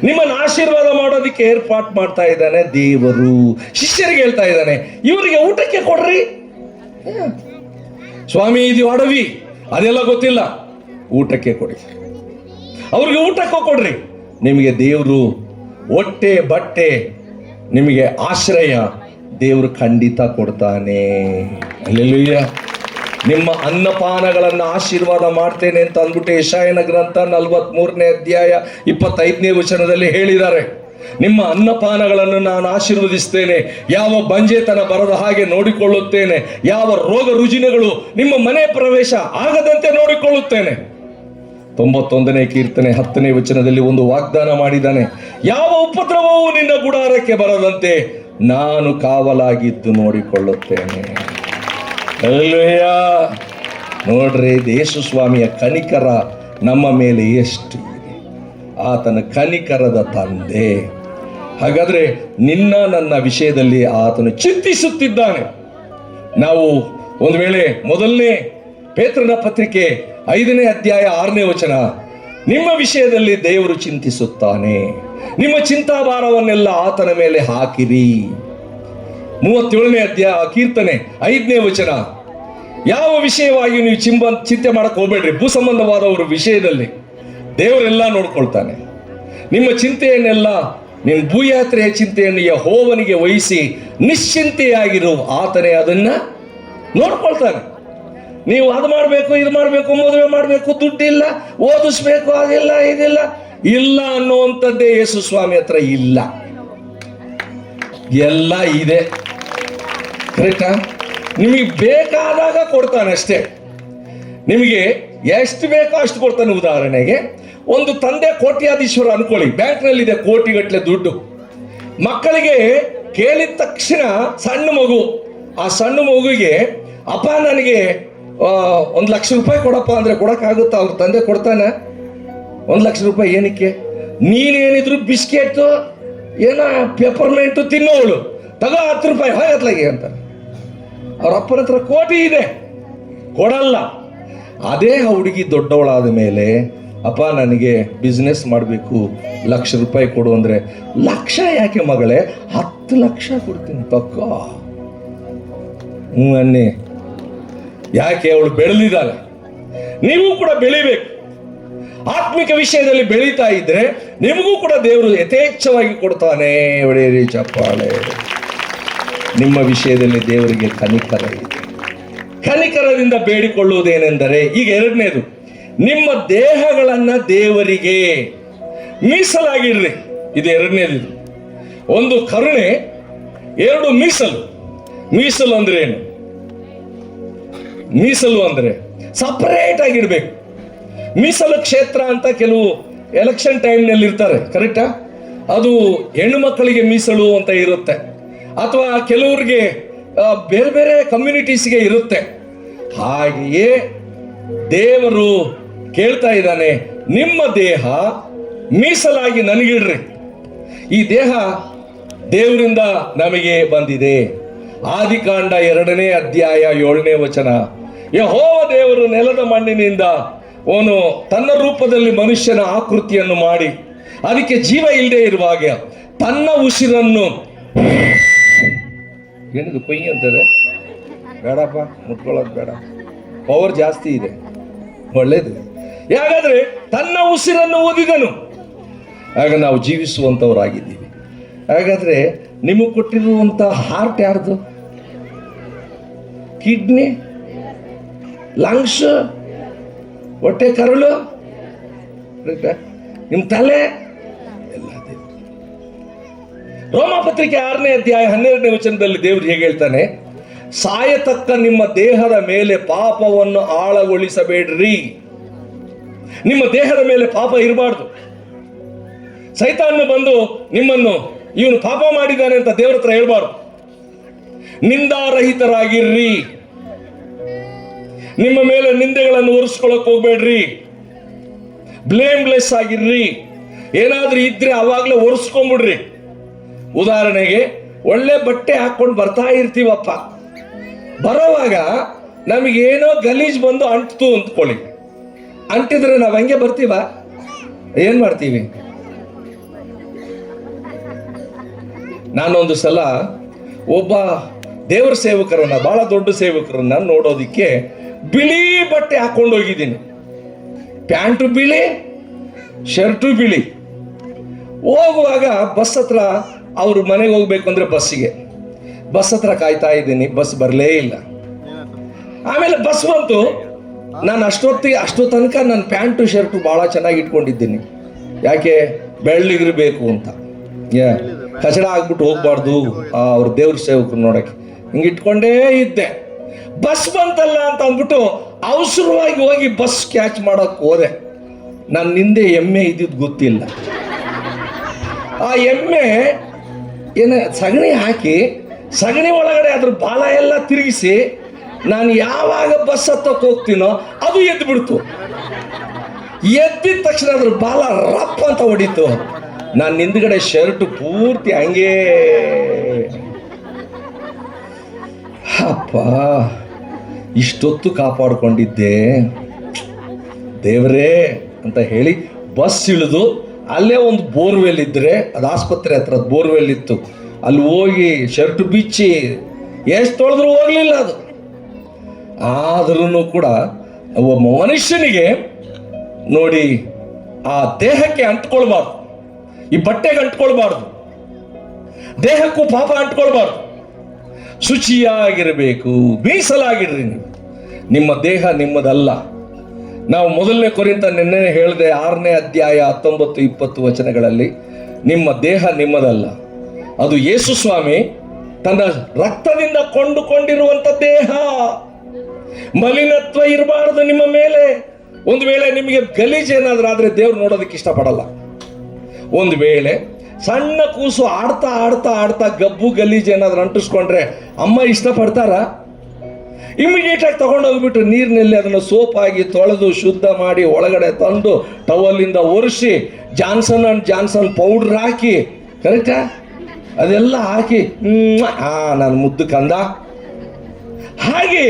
ನಿಮ್ಮನ್ನು ಆಶೀರ್ವಾದ ಮಾಡೋದಿಕ್ಕೆ ಏರ್ಪಾಟ್ ಮಾಡ್ತಾ ಇದ್ದಾನೆ ದೇವರು. ಶಿಷ್ಯರಿಗೆ ಹೇಳ್ತಾ ಇದ್ದಾನೆ, ಇವರಿಗೆ ಊಟಕ್ಕೆ ಕೊಡ್ರಿ. ಸ್ವಾಮಿ ಇದು ಅಡವಿ, ಅದೆಲ್ಲ ಗೊತ್ತಿಲ್ಲ, ಊಟಕ್ಕೆ ಕೊಡಿ. ಅವ್ರಿಗೆ ಊಟಕ್ಕೆ ಕೊಡ್ರಿ. ನಿಮಗೆ ದೇವರು ಹೊಟ್ಟೆ ಬಟ್ಟೆ, ನಿಮಗೆ ಆಶ್ರಯ ದೇವರು ಖಂಡಿತ ಕೊಡ್ತಾನೆ. ಹಲ್ಲೆಲೂಯಾ. ನಿಮ್ಮ ಅನ್ನಪಾನಗಳನ್ನು ಆಶೀರ್ವಾದ ಮಾಡ್ತೇನೆ ಅಂತ ಅಂದ್ಬಿಟ್ಟು ಯೆಶಾಯನ ಗ್ರಂಥ 43ನೇ ಅಧ್ಯಾಯ 25ನೇ ವಚನದಲ್ಲಿ ಹೇಳಿದ್ದಾರೆ. ನಿಮ್ಮ ಅನ್ನಪಾನಗಳನ್ನು ನಾನು ಆಶೀರ್ವದಿಸ್ತೇನೆ, ಯಾವ ಬಂಜೆತನ ಬರದ ಹಾಗೆ ನೋಡಿಕೊಳ್ಳುತ್ತೇನೆ, ಯಾವ ರೋಗ ರುಜಿನಗಳು ನಿಮ್ಮ ಮನೆ ಪ್ರವೇಶ ಆಗದಂತೆ ನೋಡಿಕೊಳ್ಳುತ್ತೇನೆ. 91ನೇ ಕೀರ್ತನೆ 10ನೇ ವಚನದಲ್ಲಿ ಒಂದು ವಾಗ್ದಾನ ಮಾಡಿದ್ದಾನೆ, ಯಾವ ಉಪದ್ರವವೂ ನಿನ್ನ ಗುಡಾರಕ್ಕೆ ಬರದಂತೆ ನಾನು ಕಾವಲಾಗಿದ್ದು ನೋಡಿಕೊಳ್ಳುತ್ತೇನೆ. ಹಲ್ಲೆಲೂಯಾ. ನೋಡ್ರಿ, ಯೇಸು ಸ್ವಾಮಿಯ ಕನಿಕರ ನಮ್ಮ ಮೇಲೆ ಎಷ್ಟು ಇದೆ. ಆತನ ಕನಿಕರದ ತಂದೆ. ಹಾಗಾದ್ರೆ ನನ್ನ ವಿಷಯದಲ್ಲಿ ಆತನು ಚಿಂತಿಸುತ್ತಿದ್ದಾನೆ. ನಾವು ಒಂದು ವೇಳೆ ಮೊದಲನೇ ಪೇತ್ರನ ಪತ್ರಿಕೆ 5ನೇ ಅಧ್ಯಾಯ 6ನೇ ವಚನ, ನಿಮ್ಮ ವಿಷಯದಲ್ಲಿ ದೇವರು ಚಿಂತಿಸುತ್ತಾನೆ, ನಿಮ್ಮ ಚಿಂತಾಭಾರವನ್ನೆಲ್ಲ ಆತನ ಮೇಲೆ ಹಾಕಿರಿ. 37ನೇ ಅಧ್ಯಾಯ ಕೀರ್ತನೆ 5ನೇ ವಚನ, ಯಾವ ವಿಷಯವಾಗಿ ನೀವು ಚಿಂತೆ ಮಾಡಕ್ ಹೋಗ್ಬೇಡ್ರಿ. ಭೂ ಸಂಬಂಧವಾದವರ ವಿಷಯದಲ್ಲಿ ದೇವರೆಲ್ಲ ನೋಡ್ಕೊಳ್ತಾನೆ. ನಿಮ್ಮ ಚಿಂತೆಯನ್ನೆಲ್ಲ, ನಿಮ್ಮ ಭೂಯಾತ್ರೆಯ ಚಿಂತೆಯನ್ನು ಯೆಹೋವನಿಗೆ ವಹಿಸಿ ನಿಶ್ಚಿಂತೆಯಾಗಿರು, ಆತನೇ ಅದನ್ನ ನೋಡ್ಕೊಳ್ತಾನೆ. ನೀವು ಅದು ಮಾಡಬೇಕು, ಇದು ಮಾಡಬೇಕು, ಮದುವೆ ಮಾಡಬೇಕು, ದುಡ್ಡಿಲ್ಲ, ಓದಿಸ್ಬೇಕು, ಅದಿಲ್ಲ ಇದಿಲ್ಲ ಇಲ್ಲ ಅನ್ನುವಂಥದ್ದೇ ಯೇಸು ಸ್ವಾಮಿ ಹತ್ರ ಇಲ್ಲ. ಎಲ್ಲ ಇದೆ. ಕರೆಕ್ಟಾ? ನಿಮಗೆ ಬೇಕಾದಾಗ ಕೊಡ್ತಾನೆ ಅಷ್ಟೇ. ನಿಮಗೆ ಎಷ್ಟು ಬೇಕೋ ಅಷ್ಟು ಕೊಡ್ತಾನೆ. ಉದಾಹರಣೆಗೆ ಒಂದು ತಂದೆ ಕೋಟ್ಯಾಧೀಶ್ವರ ಅನ್ಕೊಳ್ಳಿ, ಬ್ಯಾಂಕ್ನಲ್ಲಿದೆ ಕೋಟಿಗಟ್ಟಲೆ ದುಡ್ಡು. ಮಕ್ಕಳಿಗೆ ಕೇಳಿದ ತಕ್ಷಣ ಸಣ್ಣ ಮಗು, ಆ ಸಣ್ಣ ಮಗುವಿಗೆ ಅಪ್ಪ ನನಗೆ 1,00,000 ರೂಪಾಯಿ ಕೊಡಪ್ಪ ಅಂದ್ರೆ ಕೊಡಕ್ಕಾಗುತ್ತಾ? ಅವ್ರ ತಂದೆ ಕೊಡ್ತಾನೆ? 1,00,000 ರೂಪಾಯಿ ಏನಕ್ಕೆ? ನೀನೇನಿದ್ರು ಬಿಸ್ಕೆಟ್ ಏನ ಪೆಪರ್ಮೆಂಟು ತಿನ್ನೋಳು, ತಗೋ 10 ರೂಪಾಯಿ ಹಾಗತ್ಲಾಗೆ ಅಂತಾರೆ. ಅವ್ರ ಅಪ್ಪನ ಹತ್ರ ಕೋಟಿ ಇದೆ, ಕೊಡಲ್ಲ. ಅದೇ ಆ ಹುಡುಗಿ ದೊಡ್ಡವಳಾದ ಮೇಲೆ ಅಪ್ಪ ನನಗೆ ಬಿಸ್ನೆಸ್ ಮಾಡಬೇಕು, 1,00,000 ರೂಪಾಯಿ ಕೊಡು ಅಂದರೆ, 1,00,000 ಯಾಕೆ ಮಗಳೇ, 10 ಲಕ್ಷ ಕೊಡ್ತೀನಿ ಪಕ್ಕ. ಅನ್ನಿ. ಯಾಕೆ? ಅವಳು ಬೆಳೆದಿದ್ದಾಳೆ. ನೀವು ಕೂಡ ಬೆಳಿಬೇಕು. ಆತ್ಮಿಕ ವಿಷಯದಲ್ಲಿ ಬೆಳೀತಾ ಇದ್ರೆ ನಿಮಗೂ ಕೂಡ ದೇವರು ಯಥೇಚ್ಛವಾಗಿ ಕೊಡ್ತಾನೆ. ಒಡೆಯರಿ ಚಪ್ಪಾಳೆ. ನಿಮ್ಮ ವಿಷಯದಲ್ಲಿ ದೇವರಿಗೆ ಕನಿಕರ ಇದೆ. ಕನಿಕರದಿಂದ ಬೇಡಿಕೊಳ್ಳುವುದೇನೆಂದರೆ, ಈಗ ಎರಡನೇದು, ನಿಮ್ಮ ದೇಹಗಳನ್ನ ದೇವರಿಗೆ ಮೀಸಲಾಗಿಡ್ರಿ. ಇದು ಎರಡನೇದು. ಇದು ಒಂದು ಕರುಣೆ, ಎರಡು ಮೀಸಲು. ಮೀಸಲು ಅಂದ್ರೆ ಏನು? ಮೀಸಲು ಅಂದ್ರೆ ಸಪರೇಟ್ ಆಗಿರ್ಬೇಕು. ಮೀಸಲು ಕ್ಷೇತ್ರ ಅಂತ ಕೆಲವು ಎಲೆಕ್ಷನ್ ಟೈಮ್ನಲ್ಲಿ ಇರ್ತಾರೆ, ಕರೆಕ್ಟಾ? ಅದು ಹೆಣ್ಣು ಮಕ್ಕಳಿಗೆ ಮೀಸಲು ಅಂತ ಇರುತ್ತೆ, ಅಥವಾ ಕೆಲವ್ರಿಗೆ ಬೇರೆ ಬೇರೆ ಕಮ್ಯುನಿಟೀಸ್ಗೆ ಇರುತ್ತೆ. ಹಾಗೆಯೇ ದೇವರು ಕೇಳ್ತಾ ಇದ್ದಾನೆ, ನಿಮ್ಮ ದೇಹ ಮೀಸಲಾಗಿ ನನಗಿಡ್ರಿ. ಈ ದೇಹ ದೇವರಿಂದ ನಮಗೆ ಬಂದಿದೆ. ಆದಿಕಾಂಡ 2ನೇ ಅಧ್ಯಾಯ 7ನೇ ವಚನ. ಯೆಹೋವ ದೇವರು ನೆಲದ ಮಣ್ಣಿನಿಂದ ಅವನು ತನ್ನ ರೂಪದಲ್ಲಿ ಮನುಷ್ಯನ ಆಕೃತಿಯನ್ನು ಮಾಡಿ ಅದಕ್ಕೆ ಜೀವ ಇಲ್ಲದೆ ಇರುವಾಗ ತನ್ನ ಉಸಿರನ್ನು, ಏನಿದು ಕೊಯ್ಯಿ ಅಂತಾರೆ, ಬೇಡಪ್ಪ ಮುಟ್ಕೊಳ್ಳೋದು ಬೇಡ, ಪವರ್ ಜಾಸ್ತಿ ಇದೆ, ಒಳ್ಳೇದು. ಯಾಕಂದ್ರೆ ತನ್ನ ಉಸಿರನ್ನು ಊದಿದನು, ಆಗ ನಾವು ಜೀವಿಸುವಂಥವರಾಗಿದ್ದೀವಿ. ಹಾಗಾದ್ರೆ ನಿಮಗೆ ಕೊಟ್ಟಿರುವಂಥ ಹಾರ್ಟ್ ಯಾರ್ದು? ಕಿಡ್ನಿ, ಲಂಗ್ಸ್, ಹೊಟ್ಟೆ ಕರುಳು, ನಿಮ್ಮ ತಲೆ ಎಲ್ಲ ದೇವರು. ರೋಮಪತ್ರಿಕೆ 6ನೇ ಅಧ್ಯಾಯ 12ನೇ ವಚನದಲ್ಲಿ ದೇವರು ಹೇಗೆ ಹೇಳ್ತಾನೆ, ಸಾಯತಕ್ಕ ನಿಮ್ಮ ದೇಹದ ಮೇಲೆ ಪಾಪವನ್ನು ಆಳಗೊಳಿಸಬೇಡ್ರಿ. ನಿಮ್ಮ ದೇಹದ ಮೇಲೆ ಪಾಪ ಇರಬಾರ್ದು. ಸೈತಾನು ಬಂದು ನಿಮ್ಮನ್ನು ಇವನು ಪಾಪ ಮಾಡಿದ್ದಾನೆ ಅಂತ ದೇವರ ಹತ್ರ ಹೇಳ್ಬಾರ್ದು. ನಿಂದಾರಹಿತರಾಗಿರ್ರಿ. ನಿಮ್ಮ ಮೇಲೆ ನಿಂದೆಗಳನ್ನು ಹೊರಿಸ್ಕೊಳಕ್ ಹೋಗ್ಬೇಡ್ರಿ. ಬ್ಲೇಮ್ಲೆಸ್ ಆಗಿರ್ರಿ. ಏನಾದ್ರೂ ಇದ್ರೆ ಅವಾಗಲೇ ಒರೆಸ್ಕೊಂಡ್ಬಿಡ್ರಿ. ಉದಾಹರಣೆಗೆ ಒಳ್ಳೆ ಬಟ್ಟೆ ಹಾಕೊಂಡು ಬರ್ತಾ ಇರ್ತೀವಪ್ಪ, ಬರೋವಾಗ ನಮಗೇನೋ ಗಲೀಜ್ ಬಂದು ಅಂಟ್ತು ಅಂದ್ಕೊಳ್ಳಿ. ಅಂಟಿದ್ರೆ ನಾವು ಹಂಗೆ ಬರ್ತೀವ? ಏನ್ ಮಾಡ್ತೀವಿ? ನಾನೊಂದು ಸಲ ಒಬ್ಬ ದೇವರ ಸೇವಕರನ್ನ, ಬಹಳ ದೊಡ್ಡ ಸೇವಕರನ್ನ ನೋಡೋದಿಕ್ಕೆ ಬಿಳಿ ಬಟ್ಟೆ ಹಾಕೊಂಡು ಹೋಗಿದ್ದೀನಿ. ಪ್ಯಾಂಟು ಬಿಳಿ, ಶರ್ಟು ಬಿಳಿ. ಹೋಗುವಾಗ ಬಸ್ ಹತ್ರ, ಅವ್ರ ಮನೆಗೆ ಹೋಗ್ಬೇಕು ಅಂದ್ರೆ ಬಸ್ ಹತ್ರ ಕಾಯ್ತಾ ಇದ್ದೀನಿ, ಬಸ್ ಬರಲೇ ಇಲ್ಲ. ಆಮೇಲೆ ಬಸ್ ಬಂತು. ನಾನು ಅಷ್ಟೋ ತನಕ ನನ್ನ ಪ್ಯಾಂಟು ಶರ್ಟು ಭಾಳ ಚೆನ್ನಾಗಿ ಇಟ್ಕೊಂಡಿದ್ದೀನಿ. ಯಾಕೆ? ಬೆಳ್ಳಗಿರ್ಬೇಕು ಅಂತ. ಕಚಡ ಆಗ್ಬಿಟ್ಟು ಹೋಗ್ಬಾರ್ದು ಅವ್ರ ದೇವ್ರ ಸೇವಕರು ನೋಡಕ್ಕೆ. ಹಿಂಗೆ ಇಟ್ಕೊಂಡೇ ಇದ್ದೆ. ಬಸ್ ಬಂತಲ್ಲ ಅಂತ ಅಂದ್ಬಿಟ್ಟು ಅವಸರವಾಗಿ ಹೋಗಿ ಬಸ್ ಕ್ಯಾಚ್ ಮಾಡೋಕೆ ಹೋದೆ. ನನ್ನ ಹಿಂದೆ ಎಮ್ಮೆ ಇದ್ದಿದ್ದು ಗೊತ್ತಿಲ್ಲ. ಆ ಎಮ್ಮೆ ಸಗಣಿ ಹಾಕಿ, ಸಗಣಿ ಒಳಗಡೆ ಅದ್ರ ಬಾಲ ಎಲ್ಲ ತಿರುಗಿಸಿ, ನಾನು ಯಾವಾಗ ಬಸ್ ಹತ್ತಕ್ಕೆ ಹೋಗ್ತೀನೋ ಅದು ಎದ್ದು ಬಿಡ್ತು. ಎದ್ದಿದ ತಕ್ಷಣ ಅದ್ರ ಬಾಲ ರಪ್ಪ ಅಂತ ಹೊಡಿತು. ನಾನು ಹಿಂದ್ಗಡೆ ಶರ್ಟ್ ಪೂರ್ತಿ ಹಂಗೇ. ಅಪ್ಪ, ಇಷ್ಟೊತ್ತು ಕಾಪಾಡ್ಕೊಂಡಿದ್ದೆ ದೇವರೇ ಅಂತ ಹೇಳಿ ಬಸ್ ಇಳಿದು ಅಲ್ಲೇ ಒಂದು ಬೋರ್ವೆಲ್ ಇದ್ರೆ, ಅದು ಆಸ್ಪತ್ರೆ ಹತ್ರ ಬೋರ್ವೆಲ್ ಇತ್ತು, ಅಲ್ಲಿ ಹೋಗಿ ಶರ್ಟ್ ಬಿಚ್ಚಿ ಎಷ್ಟು ತೊಳೆದ್ರೂ ಹೋಗ್ಲಿಲ್ಲ ಅದು. ಆದ್ರೂ ಕೂಡ ಒಬ್ಬ ಮನುಷ್ಯನಿಗೆ ನೋಡಿ, ಆ ದೇಹಕ್ಕೆ ಅಂಟ್ಕೊಳ್ಬಾರ್ದು, ಈ ಬಟ್ಟೆಗೆ ಅಂಟ್ಕೊಳ್ಬಾರ್ದು, ದೇಹಕ್ಕೂ ಪಾಪ ಅಂಟ್ಕೊಳ್ಬಾರ್ದು. ಶುಚಿಯಾಗಿರಬೇಕು, ಮೀಸಲಾಗಿರ್ರಿ. ನೀವು, ನಿಮ್ಮ ದೇಹ ನಿಮ್ಮದಲ್ಲ. ನಾವು 1ನೇ ಕೊರಿಂಥ ನಿನ್ನೆ ಹೇಳಿದೆ 6ನೇ ಅಧ್ಯಾಯ 19-20 ವಚನಗಳಲ್ಲಿ, ನಿಮ್ಮ ದೇಹ ನಿಮ್ಮದಲ್ಲ, ಅದು ಯೇಸು ಸ್ವಾಮಿ ತನ್ನ ರಕ್ತದಿಂದ ಕೊಂಡುಕೊಂಡಿರುವಂತ ದೇಹ. ಮಲಿನತ್ವ ಇರಬಾರದು ನಿಮ್ಮ ಮೇಲೆ, ಒಂದು ವೇಳೆ ನಿಮಗೆ ಗಲೀಜು ಏನಾದ್ರೂ ಆದ್ರೆ ದೇವ್ರು ನೋಡೋದಕ್ಕೆ ಇಷ್ಟಪಡಲ್ಲ. ಒಂದು ವೇಳೆ ಸಣ್ಣ ಕೂಸು ಆಡ್ತಾ ಆಡ್ತಾ ಆಡ್ತಾ ಗಬ್ಬು ಗಲೀಜು ಏನಾದ್ರೂ ಅಂಟಿಸ್ಕೊಂಡ್ರೆ ಅಮ್ಮ ಇಷ್ಟಪಡ್ತಾರ? ಇಮಿಡಿಯೇಟ್ ಆಗಿ ತಗೊಂಡೋಗ್ಬಿಟ್ಟು ನೀರಿನಲ್ಲಿ ಅದನ್ನು ಸೋಪ್ ಆಗಿ ತೊಳೆದು ಶುದ್ಧ ಮಾಡಿ ಒಳಗಡೆ ತಂದು ಟವಲಿಂದ ಒರೆಸಿ ಜಾನ್ಸನ್ ಅಂಡ್ ಜಾನ್ಸನ್ ಪೌಡ್ರ್ ಹಾಕಿ, ಕರೆಕ್ಟಾ, ಅದೆಲ್ಲ ಹಾಕಿ ನಾನು ಮುದ್ದು ಕಂದ. ಹಾಗೆ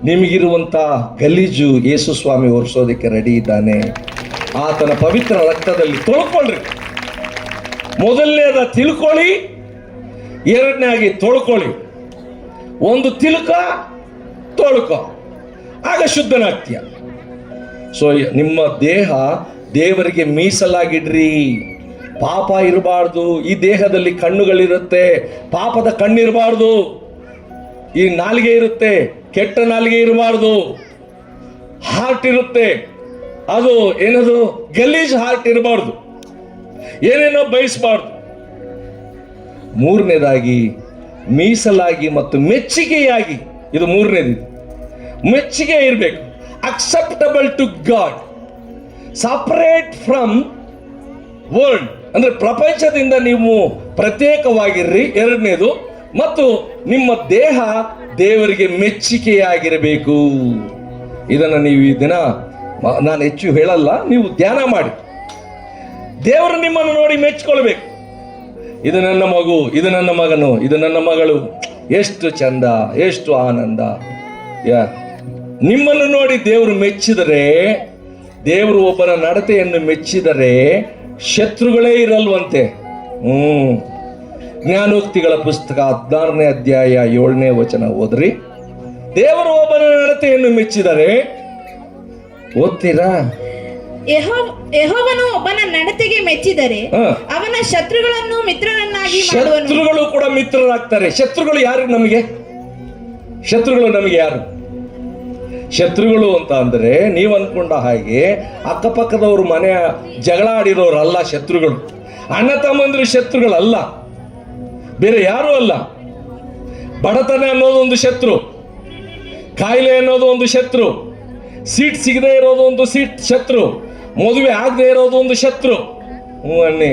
ನಿಮಗಿರುವಂಥ ಗಲೀಜು ಯೇಸು ಸ್ವಾಮಿ ಒರೆಸೋದಕ್ಕೆ ರೆಡಿ ಇದ್ದಾನೆ. ಆತನ ಪವಿತ್ರ ರಕ್ತದಲ್ಲಿ ತೊಳ್ಕೊಳ್ರಿ. ಮೊದಲನೇದ ತಿಳ್ಕೊಳ್ಳಿ, ಎರಡನೇ ಆಗಿ ತೊಳ್ಕೊಳ್ಳಿ. ಒಂದು ತಿಳ್ಕ ತೊಳ್ಕೊ, ಆಗ ಶುದ್ಧನಾಗ್ತೀಯ. ಸೊ ನಿಮ್ಮ ದೇಹ ದೇವರಿಗೆ ಮೀಸಲಾಗಿಡ್ರಿ. ಪಾಪ ಇರಬಾರ್ದು. ಈ ದೇಹದಲ್ಲಿ ಕಣ್ಣುಗಳಿರುತ್ತೆ, ಪಾಪದ ಕಣ್ಣಿರಬಾರ್ದು. ಈ ನಾಲಿಗೆ ಇರುತ್ತೆ, ಕೆಟ್ಟ ನಾಲಿಗೆ ಇರಬಾರ್ದು. ಹಾರ್ಟ್ ಇರುತ್ತೆ, ಅದು ಏನದು ಗಲೀಜ್ ಹಾರ್ಟ್ ಇರಬಾರ್ದು, ಏನೇನೋ ಬಯಸಬಾರ್ದು. ಮೂರನೇದಾಗಿ ಮೀಸಲಾಗಿ ಮತ್ತು ಮೆಚ್ಚುಗೆಯಾಗಿ, ಇದು ಮೂರನೇದು, ಮೆಚ್ಚುಗೆ ಇರಬೇಕು. Acceptable to God, separate from world, ಅಂದ್ರೆ ಪ್ರಪಂಚದಿಂದ ನೀವು ಪ್ರತ್ಯೇಕವಾಗಿರ್ರಿ. ಎರಡನೇದು, ಮತ್ತು ನಿಮ್ಮ ದೇಹ ದೇವರಿಗೆ ಮೆಚ್ಚುಗೆಯಾಗಿರಬೇಕು. ಇದನ್ನು ನೀವು ಈ ದಿನ ನಾನು ಹೆಚ್ಚು ಹೇಳಲ್ಲ, ನೀವು ಧ್ಯಾನ ಮಾಡಿ. ದೇವರು ನಿಮ್ಮನ್ನು ನೋಡಿ ಮೆಚ್ಕೊಳ್ಬೇಕು. ಇದು ನನ್ನ ಮಗು, ಇದು ನನ್ನ ಮಗನು, ಇದು ನನ್ನ ಮಗಳು, ಎಷ್ಟು ಚಂದ, ಎಷ್ಟು ಆನಂದ. ನಿಮ್ಮನ್ನು ನೋಡಿ ದೇವರು ಮೆಚ್ಚಿದರೆ, ದೇವರು ಒಬ್ಬನ ನಡತೆಯನ್ನು ಮೆಚ್ಚಿದರೆ ಶತ್ರುಗಳೇ ಇರಲ್ವಂತೆ. ಜ್ಞಾನೋಕ್ತಿಗಳ ಪುಸ್ತಕ 16ನೇ ಅಧ್ಯಾಯ 7ನೇ ವಚನ ಓದ್ರಿ. ದೇವರು ಒಬ್ಬನ ನಡತೆಯನ್ನು ಮೆಚ್ಚಿದರೆ, ಓದ್ತೀರಾ? ಯೆಹೋವನು ಒಬ್ಬನ ನಡತೆಗೆ ಮೆಚ್ಚಿದರೆ ಅವನ ಶತ್ರುಗಳನ್ನು ಮಿತ್ರರನ್ನಾಗಿ ಮಾಡುವನು. ಶತ್ರುಗಳು ಕೂಡ ಮಿತ್ರರಾಗ್ತಾರೆ. ಶತ್ರುಗಳು ಯಾರು ನಮಗೆ? ಶತ್ರುಗಳು ನಮಗೆ ಯಾರು? ಶತ್ರುಗಳು ಅಂತ ಅಂದ್ರೆ ನೀವು ಅನ್ಕೊಂಡ ಹಾಗೆ ಅಕ್ಕಪಕ್ಕದವರು ಮನೆಯ ಜಗಳ ಆಡಿರೋರಲ್ಲ ಶತ್ರುಗಳು. ಅಣ್ಣ ತಮ್ಮಂದ್ರು ಶತ್ರುಗಳಲ್ಲ, ಬೇರೆ ಯಾರೂ ಅಲ್ಲ. ಬಡತನ ಅನ್ನೋದು ಒಂದು ಶತ್ರು, ಕಾಯಿಲೆ ಅನ್ನೋದು ಒಂದು ಶತ್ರು, ಸೀಟ್ ಸಿಗದೆ ಇರೋದು ಒಂದು ಶತ್ರು, ಮದುವೆ ಆಗದೆ ಇರೋದು ಒಂದು ಶತ್ರು. ಅನ್ನಿ,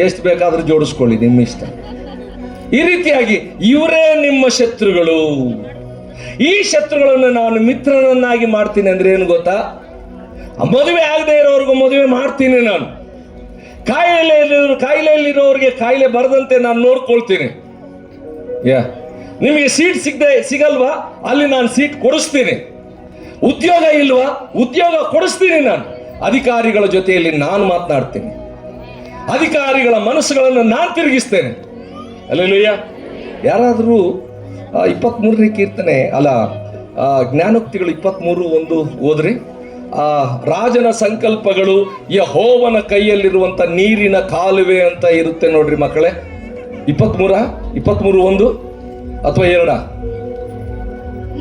ಎಷ್ಟು ಬೇಕಾದ್ರೂ ಜೋಡಿಸ್ಕೊಳ್ಳಿ, ನಿಮ್ಮ ಇಷ್ಟ. ಈ ರೀತಿಯಾಗಿ ಇವರೇ ನಿಮ್ಮ ಶತ್ರುಗಳು. ಈ ಶತ್ರುಗಳನ್ನು ನಾನು ಮಿತ್ರನನ್ನಾಗಿ ಮಾಡ್ತೀನಿ ಅಂದ್ರೆ ಏನು ಗೊತ್ತಾ? ಮದುವೆ ಆಗದೆ ಇರೋರ್ಗು ಮದುವೆ ಮಾಡ್ತೀನಿ ನಾನು. ಕಾಯಿಲೆಯಲ್ಲಿರೋರಿಗೆ ಕಾಯಿಲೆ ಬರದಂತೆ ನಾನು ನೋಡ್ಕೊಳ್ತೀನಿ. ನಿಮಗೆ ಸೀಟ್ ಸಿಗಲ್ವಾ? ಅಲ್ಲಿ ನಾನು ಸೀಟ್ ಕೊಡಿಸ್ತೀನಿ. ಉದ್ಯೋಗ ಇಲ್ವಾ? ಉದ್ಯೋಗ ಕೊಡಿಸ್ತೀನಿ ನಾನು. ಅಧಿಕಾರಿಗಳ ಜೊತೆಯಲ್ಲಿ ನಾನು ಮಾತನಾಡ್ತೀನಿ. ಅಧಿಕಾರಿಗಳ ಮನಸ್ಸುಗಳನ್ನು ನಾನು ತಿರುಗಿಸ್ತೇನೆ. ಅಲ್ಲೆಲ್ಲೂಯ್ಯ. ಯಾರಾದರೂ 23ನೇ ಕೀರ್ತನೆ ಅಲ್ಲ, ಜ್ಞಾನೋಕ್ತಿಗಳು 23:1 ಓದ್ರಿ. ರಾಜನ ಸಂಕಲ್ಪಗಳು ಯೆಹೋವನ ಕೈಯಲ್ಲಿರುವಂತ ನೀರಿನ ಕಾಲುವೆ ಅಂತ ಇರುತ್ತೆ ನೋಡ್ರಿ ಮಕ್ಕಳೇ. 23:1 ಅಥವಾ 2?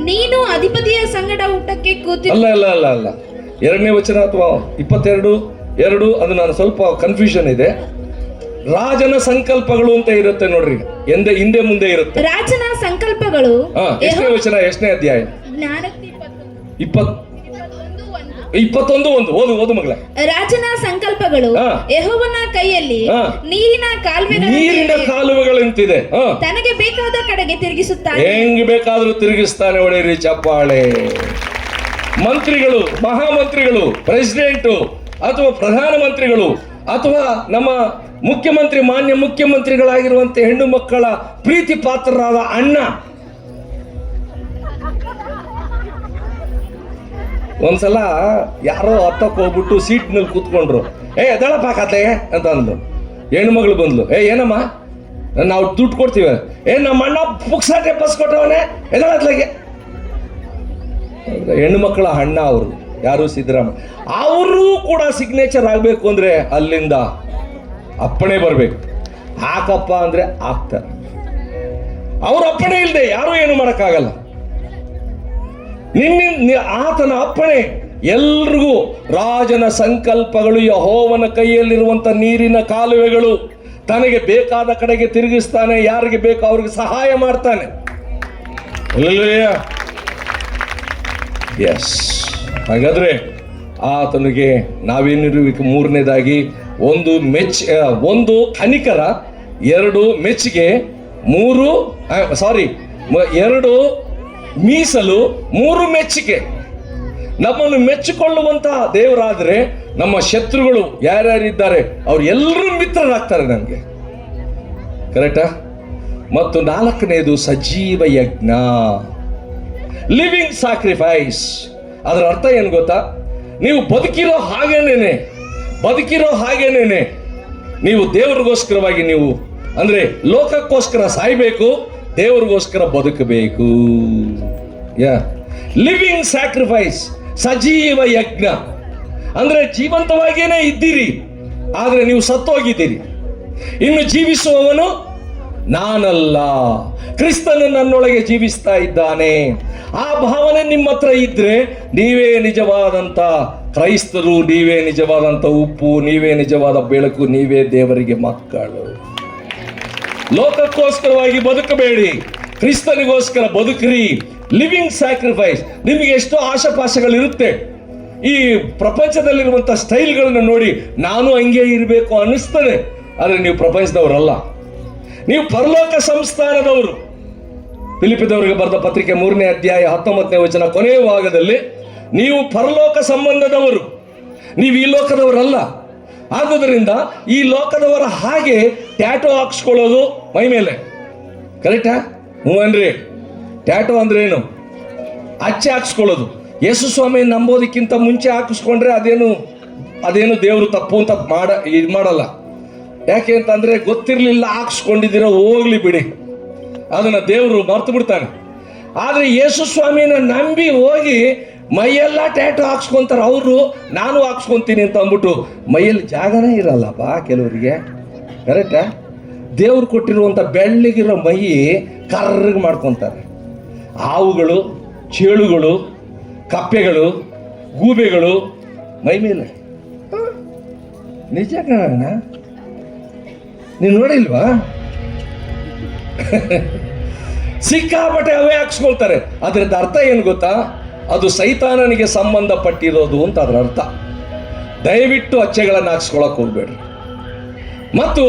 ನೀನು ಅಧಿಪತಿಯ ಸಂಗಡ ಊಟಕ್ಕೆ ಕೂತಿ ಅಲ್ಲ ಅಲ್ಲ ಅಲ್ಲ ಅಲ್ಲ 2ನೇ ವಚನ ಅಥವಾ 22:2. ಅದು ನಾನು ಸ್ವಲ್ಪ ಕನ್ಫ್ಯೂಷನ್ ಇದೆ. ರಾಜನ ಸಂಕಲ್ಪಗಳು ಅಂತ ಇರುತ್ತೆ ನೋಡ್ರಿ, ಹಿಂದೆ ಮುಂದೆ ಇರುತ್ತೆ. ರಾಜನ ಸಂಕಲ್ಪಗಳು ಎಷ್ಟನೇ ವಚನ, ಎಷ್ಟನೇ ಅಧ್ಯಾಯ? 21:1 ಓದು ಮಗಳ. ರಾಜನ ಸಂಕಲ್ಪಗಳು ಯೆಹೋವನ ಕೈಯಲ್ಲಿ ನೀರಿನ ಕಾಲುವೆಗಳಂತಿದೆ. ತನಗೆ ಬೇಕಾದ ಕಡೆಗೆ ತಿರುಗಿಸುತ್ತಾನೆ. ಹೆಂಗ್ ಬೇಕಾದ್ರೂ ತಿರುಗಿಸ್ತಾನೆ. ಹೊಡೆಯಿರಿ ಚಪ್ಪಾಳೆ. ಮಂತ್ರಿಗಳು, ಮಹಾಮಂತ್ರಿಗಳು, ಪ್ರೆಸಿಡೆಂಟು ಅಥವಾ ಪ್ರಧಾನಮಂತ್ರಿಗಳು ಅಥವಾ ನಮ್ಮ ಮುಖ್ಯಮಂತ್ರಿ, ಮಾನ್ಯ ಮುಖ್ಯಮಂತ್ರಿಗಳಾಗಿರುವಂತೆ ಹೆಣ್ಣು ಮಕ್ಕಳ ಪ್ರೀತಿ ಪಾತ್ರರಾದ ಅಣ್ಣ ಒಂದ್ಸಲ ಯಾರೋ ಹತ್ತಕ್ಕೆ ಹೋಗ್ಬಿಟ್ಟು ಸೀಟ್ ಮೇಲೆ ಕೂತ್ಕೊಂಡ್ರು. ಎದಳಪ್ಪ ಕತೆ ಅಂತ ಅಂದ್ರು. ಹೆಣ್ಣು ಮಗಳು ಬಂದ್ಲು. ಏನಮ್ಮ, ನಾವು ದುಡ್ಡು ಕೊಡ್ತೀವಿ. ನಮ್ಮ ಅಣ್ಣ ಪುಕ್ಸಾಟೆ ಬಸ್ ಕೊಟ್ಟವನೇ, ಎದಳತ್ಲಾಗೆ. ಹೆಣ್ಣು ಮಕ್ಕಳ ಅಣ್ಣ ಅವರು ಯಾರು? ಸಿದ್ದರಾಮಯ್ಯ. ಅವರು ಕೂಡ ಸಿಗ್ನೇಚರ್ ಆಗಬೇಕು ಅಂದ್ರೆ ಅಲ್ಲಿಂದ ಅಪ್ಪಣೆ ಬರಬೇಕು. ಹಾಕಪ್ಪ ಅಂದ್ರೆ ಆಗ್ತಾರೆ. ಅವ್ರ ಅಪ್ಪಣೆ ಇಲ್ಲದೆ ಯಾರು ಏನು ಮಾಡೋಕ್ಕಾಗಲ್ಲ. ಆತನ ಅಪ್ಪಣೆ ಎಲ್ರಿಗೂ. ರಾಜನ ಸಂಕಲ್ಪಗಳು ಯೆಹೋವನ ಕೈಯಲ್ಲಿರುವಂತ ನೀರಿನ ಕಾಲುವೆಗಳು. ತನಗೆ ಬೇಕಾದ ಕಡೆಗೆ ತಿರುಗಿಸ್ತಾನೆ, ಯಾರಿಗೆ ಬೇಕೋ ಅವ್ರಿಗೆ ಸಹಾಯ ಮಾಡ್ತಾನೆ. ಎಸ್. ಹಾಗಾದ್ರೆ ಆತನಿಗೆ ನಾವೇನಿರಬೇಕು? ಮೂರನೇದಾಗಿ ಒಂದು ಕನಿಕರ, 2 ಮೆಚ್ಚುಗೆ, 2 ಮೀಸಲು, 3 ಮೆಚ್ಚುಗೆ. ನಮ್ಮನ್ನು ಮೆಚ್ಚಿಕೊಳ್ಳುವಂತಹ ದೇವರಾದರೆ ನಮ್ಮ ಶತ್ರುಗಳು ಯಾರ್ಯಾರಿದ್ದಾರೆ ಅವ್ರು ಎಲ್ಲರೂ ಮಿತ್ರರಾಗ್ತಾರೆ ನಮಗೆ. ಕರೆಕ್ಟಾ? ಮತ್ತು 4ನೇದು ಸಜೀವ ಯಜ್ಞ, ಲಿವಿಂಗ್ ಸ್ಯಾಕ್ರಿಫೈಸ್. ಅದರ ಅರ್ಥ ಏನು ಗೊತ್ತಾ? ನೀವು ಬದುಕಿರೋ ಹಾಗೇನೇನೆ ನೀವು ದೇವರಿಗೋಸ್ಕರವಾಗಿ, ನೀವು ಅಂದ್ರೆ ಲೋಕಕ್ಕೋಸ್ಕರ ಸಾಯ್ಬೇಕು, ದೇವರಿಗೋಸ್ಕರ ಬದುಕಬೇಕು. ಲಿವಿಂಗ್ ಸ್ಯಾಕ್ರಿಫೈಸ್, ಸಜೀವ ಯಜ್ಞ ಅಂದ್ರೆ ಜೀವಂತವಾಗಿಯೇ ಇದ್ದೀರಿ, ಆದ್ರೆ ನೀವು ಸತ್ತೋಗಿದ್ದೀರಿ. ಇನ್ನು ಜೀವಿಸುವವನು ನಾನಲ್ಲ, ಕ್ರಿಸ್ತನು ನನ್ನೊಳಗೆ ಜೀವಿಸ್ತಾ ಇದ್ದಾನೆ. ಆ ಭಾವನೆ ನಿಮ್ಮ ಹತ್ರ ಇದ್ರೆ ನೀವೇ ನಿಜವಾದಂತ ಕ್ರೈಸ್ತರು, ನೀವೇ ನಿಜವಾದಂತ ಉಪ್ಪು, ನೀವೇ ನಿಜವಾದ ಬೆಳಕು, ನೀವೇ ದೇವರಿಗೆ ಮಕ್ಕಳು. ಲೋಕಕ್ಕೋಸ್ಕರವಾಗಿ ಬದುಕಬೇಡಿ, ಕ್ರಿಸ್ತನಿಗೋಸ್ಕರ ಬದುಕ್ರಿ. Living sacrifice. ನಿಮಗೆ ಎಷ್ಟೋ ಆಶಾಪಾಶಗಳಿರುತ್ತೆ. ಈ ಪ್ರಪಂಚದಲ್ಲಿರುವಂಥ ಸ್ಟೈಲ್ಗಳನ್ನ ನೋಡಿ ನಾನು ಹಂಗೆ ಇರಬೇಕು ಅನ್ನಿಸ್ತದೆ, ಆದರೆ ನೀವು ಪ್ರಪಂಚದವರಲ್ಲ, ನೀವು ಪರಲೋಕ ಸಂಸ್ಥಾನದವರು. ಫಿಲಿಪ್ಪಿದವರಿಗೆ ಬರೆದ ಪತ್ರಿಕೆ 3ನೇ ಅಧ್ಯಾಯ 19ನೇ ವಚನ ಕೊನೆಯ ಭಾಗದಲ್ಲಿ, ನೀವು ಪರಲೋಕ ಸಂಬಂಧದವರು, ನೀವು ಈ ಲೋಕದವರಲ್ಲ. ಆದುದರಿಂದ ಈ ಲೋಕದವರ ಹಾಗೆ ಟ್ಯಾಟೋ ಹಾಕ್ಸ್ಕೊಳ್ಳೋದು ಮೈ ಮೇಲೆ, ಕರೆಕ್ಟಾ? ಹ್ಞೂ ಅನ್ರಿ. ಟ್ಯಾಟೋ ಅಂದ್ರೆ ಏನು? ಅಚ್ಚೆ ಹಾಕ್ಸ್ಕೊಳ್ಳೋದು. ಯೇಸು ಸ್ವಾಮಿ ನಂಬೋದಕ್ಕಿಂತ ಮುಂಚೆ ಹಾಕಿಸ್ಕೊಂಡ್ರೆ ಅದೇನು ದೇವರು ತಪ್ಪು ಅಂತ ಮಾಡಲ್ಲ. ಯಾಕೆ ಅಂತಂದ್ರೆ ಗೊತ್ತಿರಲಿಲ್ಲ, ಹಾಕ್ಸ್ಕೊಂಡಿದ್ದೀರ, ಹೋಗ್ಲಿ ಬಿಡಿ, ಅದನ್ನ ದೇವರು ಮರ್ತು ಬಿಡ್ತಾನೆ. ಆದ್ರೆ ಯೇಸು ಸ್ವಾಮಿನ ನಂಬಿ ಹೋಗಿ ಮೈಯೆಲ್ಲ ಟ್ಯಾಟೋ ಹಾಕ್ಸ್ಕೊಂತಾರೆ ಅವರು. ನಾನು ಹಾಕ್ಸ್ಕೊಂತೀನಿ ಅಂತ ಅಂದ್ಬಿಟ್ಟು ಮೈಯಲ್ಲಿ ಜಾಗನೇ ಇರಲ್ಲಪ್ಪ ಕೆಲವರಿಗೆ, ಕರೆಕ್ಟಾ? ದೇವ್ರು ಕೊಟ್ಟಿರುವಂಥ ಬೆಳ್ಳಿಗಿರೋ ಮೈ ಕರ್ರಗೆ ಮಾಡ್ಕೊತಾರೆ. ಹಾವುಗಳು, ಚೇಳುಗಳು, ಕಪ್ಪೆಗಳು, ಗೂಬೆಗಳು ಮೈ ಮೇಲೆ. ನಿಜ ಕಾರಣ ನೀನು ನೋಡಿಲ್ವಾ? ಸಿಕ್ಕಾಪಟ್ಟೆ ಅವೇ ಹಾಕ್ಸ್ಕೊಳ್ತಾರೆ. ಅದರದ ಅರ್ಥ ಏನು ಗೊತ್ತಾ? ಅದು ಸೈತಾನನಿಗೆ ಸಂಬಂಧಪಟ್ಟಿರೋದು ಅಂತ ಅದರ ಅರ್ಥ. ದಯವಿಟ್ಟು ಅಚ್ಚೆಗಳನ್ನು ಹಾಕ್ಸ್ಕೊಳಕ್ ಹೋಗ್ಬೇಡ್ರಿ. ಮತ್ತು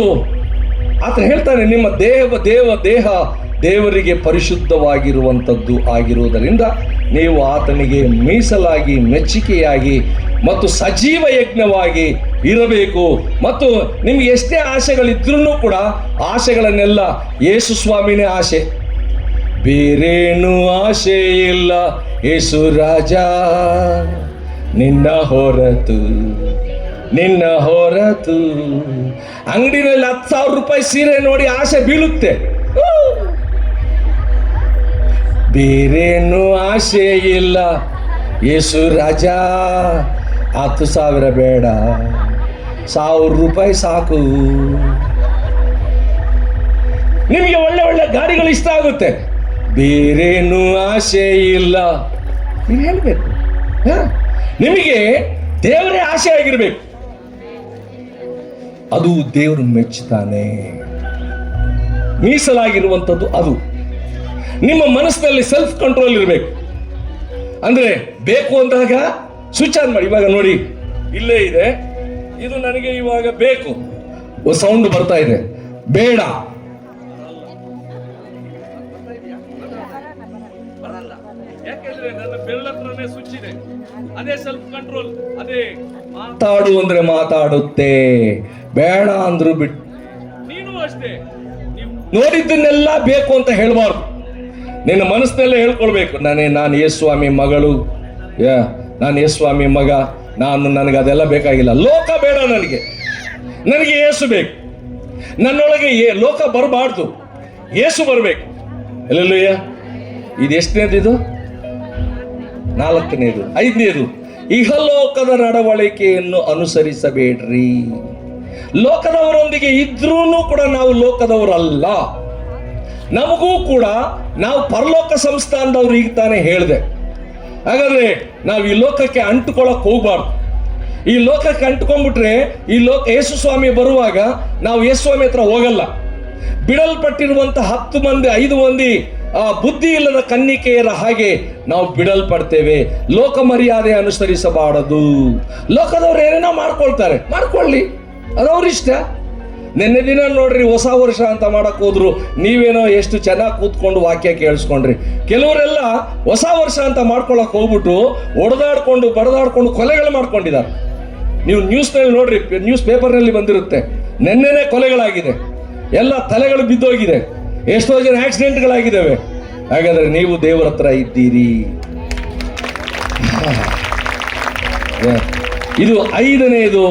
ಆತ ಹೇಳ್ತಾನೆ, ನಿಮ್ಮ ದೇಹ ದೇವರಿಗೆ ಪರಿಶುದ್ಧವಾಗಿರುವಂಥದ್ದು ಆಗಿರುವುದರಿಂದ ನೀವು ಆತನಿಗೆ ಮೀಸಲಾಗಿ, ಮೆಚ್ಚುಗೆಯಾಗಿ ಮತ್ತು ಸಜೀವ ಯಜ್ಞವಾಗಿ ಇರಬೇಕು. ಮತ್ತು ನಿಮ್ಗೆ ಎಷ್ಟೇ ಆಸೆಗಳಿದ್ರೂ ಕೂಡ ಆಸೆಗಳನ್ನೆಲ್ಲ ಯೇಸು ಸ್ವಾಮಿನೇ ಆಸೆ, ಬೇರೇನು ಆಸೆ ಇಲ್ಲ ಯೇಸು ರಾಜ, ನಿನ್ನ ಹೊರತು. ಅಂಗಡಿನಲ್ಲಿ 10,000 ರೂಪಾಯಿ ಸೀರೆ ನೋಡಿ ಆಸೆ ಬೀಳುತ್ತೆ. ಬೇರೇನು ಆಸೆ ಇಲ್ಲ ಯೇಸು ರಾಜ, 10,000 ಬೇಡ, 1,000 ರೂಪಾಯಿ ಸಾಕು. ನಿಮಗೆ ಒಳ್ಳೆ ಒಳ್ಳೆ ಗಾಡಿಗಳು ಇಷ್ಟ ಆಗುತ್ತೆ, ಬೇರೇನು ಆಸೆ ಇಲ್ಲ. ನೀವು ಹೇಳ್ಬೇಕು, ನಿಮಗೆ ದೇವರೇ ಆಸೆ ಆಗಿರ್ಬೇಕು, ಅದು ದೇವರು ಮೆಚ್ಚುತ್ತಾನೆ. ಮೀಸಲಾಗಿರುವಂಥದ್ದು ಅದು. ನಿಮ್ಮ ಮನಸ್ಸಿನಲ್ಲಿ ಸೆಲ್ಫ್ ಕಂಟ್ರೋಲ್ ಇರಬೇಕು. ಅಂದ್ರೆ ಬೇಕು ಅಂದಾಗ ಸ್ವಿಚ್ ಆನ್ ಮಾಡಿ. ಇವಾಗ ನೋಡಿ, ಇಲ್ಲೇ ಇದೆ, ಇದು ನನಗೆ ಇವಾಗ ಬೇಕು, ಸೌಂಡ್ ಬರ್ತಾ ಇದೆ, ಬೇಡ, ಯಾಕೆಂದ್ರೆ ನನ್ನ ಬೆರಳತ್ರನೇ ಸ್ವಿಚ್ ಇದೆ. ಅದೇ ಸೆಲ್ಫ್ ಕಂಟ್ರೋಲ್. ಅದೇ ಮಾತಾಡು ಅಂದ್ರೆ ಮಾತಾಡುತ್ತೆ, ಬೇಡ ಅಂದ್ರು ಬಿಟ್ಟು. ನೀನು ಅಷ್ಟೇ, ನೋಡಿದ್ದನ್ನೆಲ್ಲ ಬೇಕು ಅಂತ ಹೇಳ್ಬಾರ್ದು. ನಿನ್ನ ಮನಸ್ಸಿನಲ್ಲೇ ಹೇಳ್ಕೊಳ್ಬೇಕು, ನಾನು ಯೇಸುಸ್ವಾಮಿ ಮಗಳು, ನಾನು ಯೇಸುಸ್ವಾಮಿ ಮಗ, ನನಗೆ ಅದೆಲ್ಲ ಬೇಕಾಗಿಲ್ಲ. ಲೋಕ ಬೇಡ, ನನಗೆ ಯೇಸು ಬೇಕು. ನನ್ನೊಳಗೆ ಲೋಕ ಬರಬಾರ್ದು, ಯೇಸು ಬರಬೇಕು. ಎಲ್ಲೆಲ್ಲೂಯ್ಯ. ಇದು ಎಷ್ಟನೇದು? ಇದು 4ನೇದು. 5ನೇದು, ಇಹಲೋಕದ ನಡವಳಿಕೆಯನ್ನು ಅನುಸರಿಸಬೇಡ್ರಿ. ಲೋಕದವರೊಂದಿಗೆ ಇದ್ರೂ ಕೂಡ ನಾವು ಲೋಕದವರಲ್ಲ. ನಮಗೂ ಕೂಡ ನಾವು ಪರಲೋಕ ಸಂಸ್ಥಾನದವ್ರು ಈಗ ತಾನೇ ಹೇಳಿದೆ. ಹಾಗಾದ್ರೆ ನಾವು ಈ ಲೋಕಕ್ಕೆ ಅಂಟುಕೊಳ್ಳಕ್ ಹೋಗ್ಬಾರ್ದು. ಈ ಲೋಕಕ್ಕೆ ಅಂಟ್ಕೊಂಡ್ಬಿಟ್ರೆ ಯೇಸು ಸ್ವಾಮಿ ಬರುವಾಗ ನಾವು ಯೇಸು ಸ್ವಾಮಿ ಹತ್ರ ಹೋಗಲ್ಲ. ಬಿಡಲ್ಪಟ್ಟಿರುವಂತ 5 ಮಂದಿ ಆ ಬುದ್ಧಿ ಇಲ್ಲದ ಕನ್ನಿಕೆಯರ ಹಾಗೆ ನಾವು ಬಿಡಲ್ಪಡ್ತೇವೆ. ಲೋಕ ಮರ್ಯಾದೆ ಅನುಸರಿಸಬಾರದು. ಲೋಕದವ್ರು ಏನೇನೋ ಮಾಡ್ಕೊಳ್ತಾರೆ, ಮಾಡ್ಕೊಳ್ಳಿ, ಅದವ್ರ ಇಷ್ಟ. ನಿನ್ನೆ ದಿನ ನೋಡ್ರಿ, ಹೊಸ ವರ್ಷ ಅಂತ ಮಾಡಕ್ ಹೋದ್ರು, ನೀವೇನೋ ಎಷ್ಟು ಚೆನ್ನಾಗಿ ಕೂತ್ಕೊಂಡು ವಾಕ್ಯ ಕೇಳಿಸ್ಕೊಂಡ್ರಿ. ಕೆಲವರೆಲ್ಲ ಹೊಸ ವರ್ಷ ಅಂತ ಮಾಡ್ಕೊಳಕ್ ಹೋಗ್ಬಿಟ್ಟು ಒಡೆದಾಡ್ಕೊಂಡು ಬಡದಾಡ್ಕೊಂಡು ಕೊಲೆಗಳು ಮಾಡ್ಕೊಂಡಿದ್ದಾರೆ. ನೀವು ನ್ಯೂಸ್ನಲ್ಲಿ ನೋಡ್ರಿ, ನ್ಯೂಸ್ ಪೇಪರ್ನಲ್ಲಿ ಬಂದಿರುತ್ತೆ, ನೆನ್ನೆನೆ ಕೊಲೆಗಳಾಗಿದೆ, ಎಲ್ಲ ತಲೆಗಳು ಬಿದ್ದೋಗಿದೆ, ಎಷ್ಟೋ ಜನ ಆಕ್ಸಿಡೆಂಟ್ಗಳಾಗಿದ್ದಾವೆ. ಹಾಗಾದ್ರೆ ನೀವು ದೇವರ ಹತ್ರ ಇದ್ದೀರಿ. ಇದು 5ನೇದು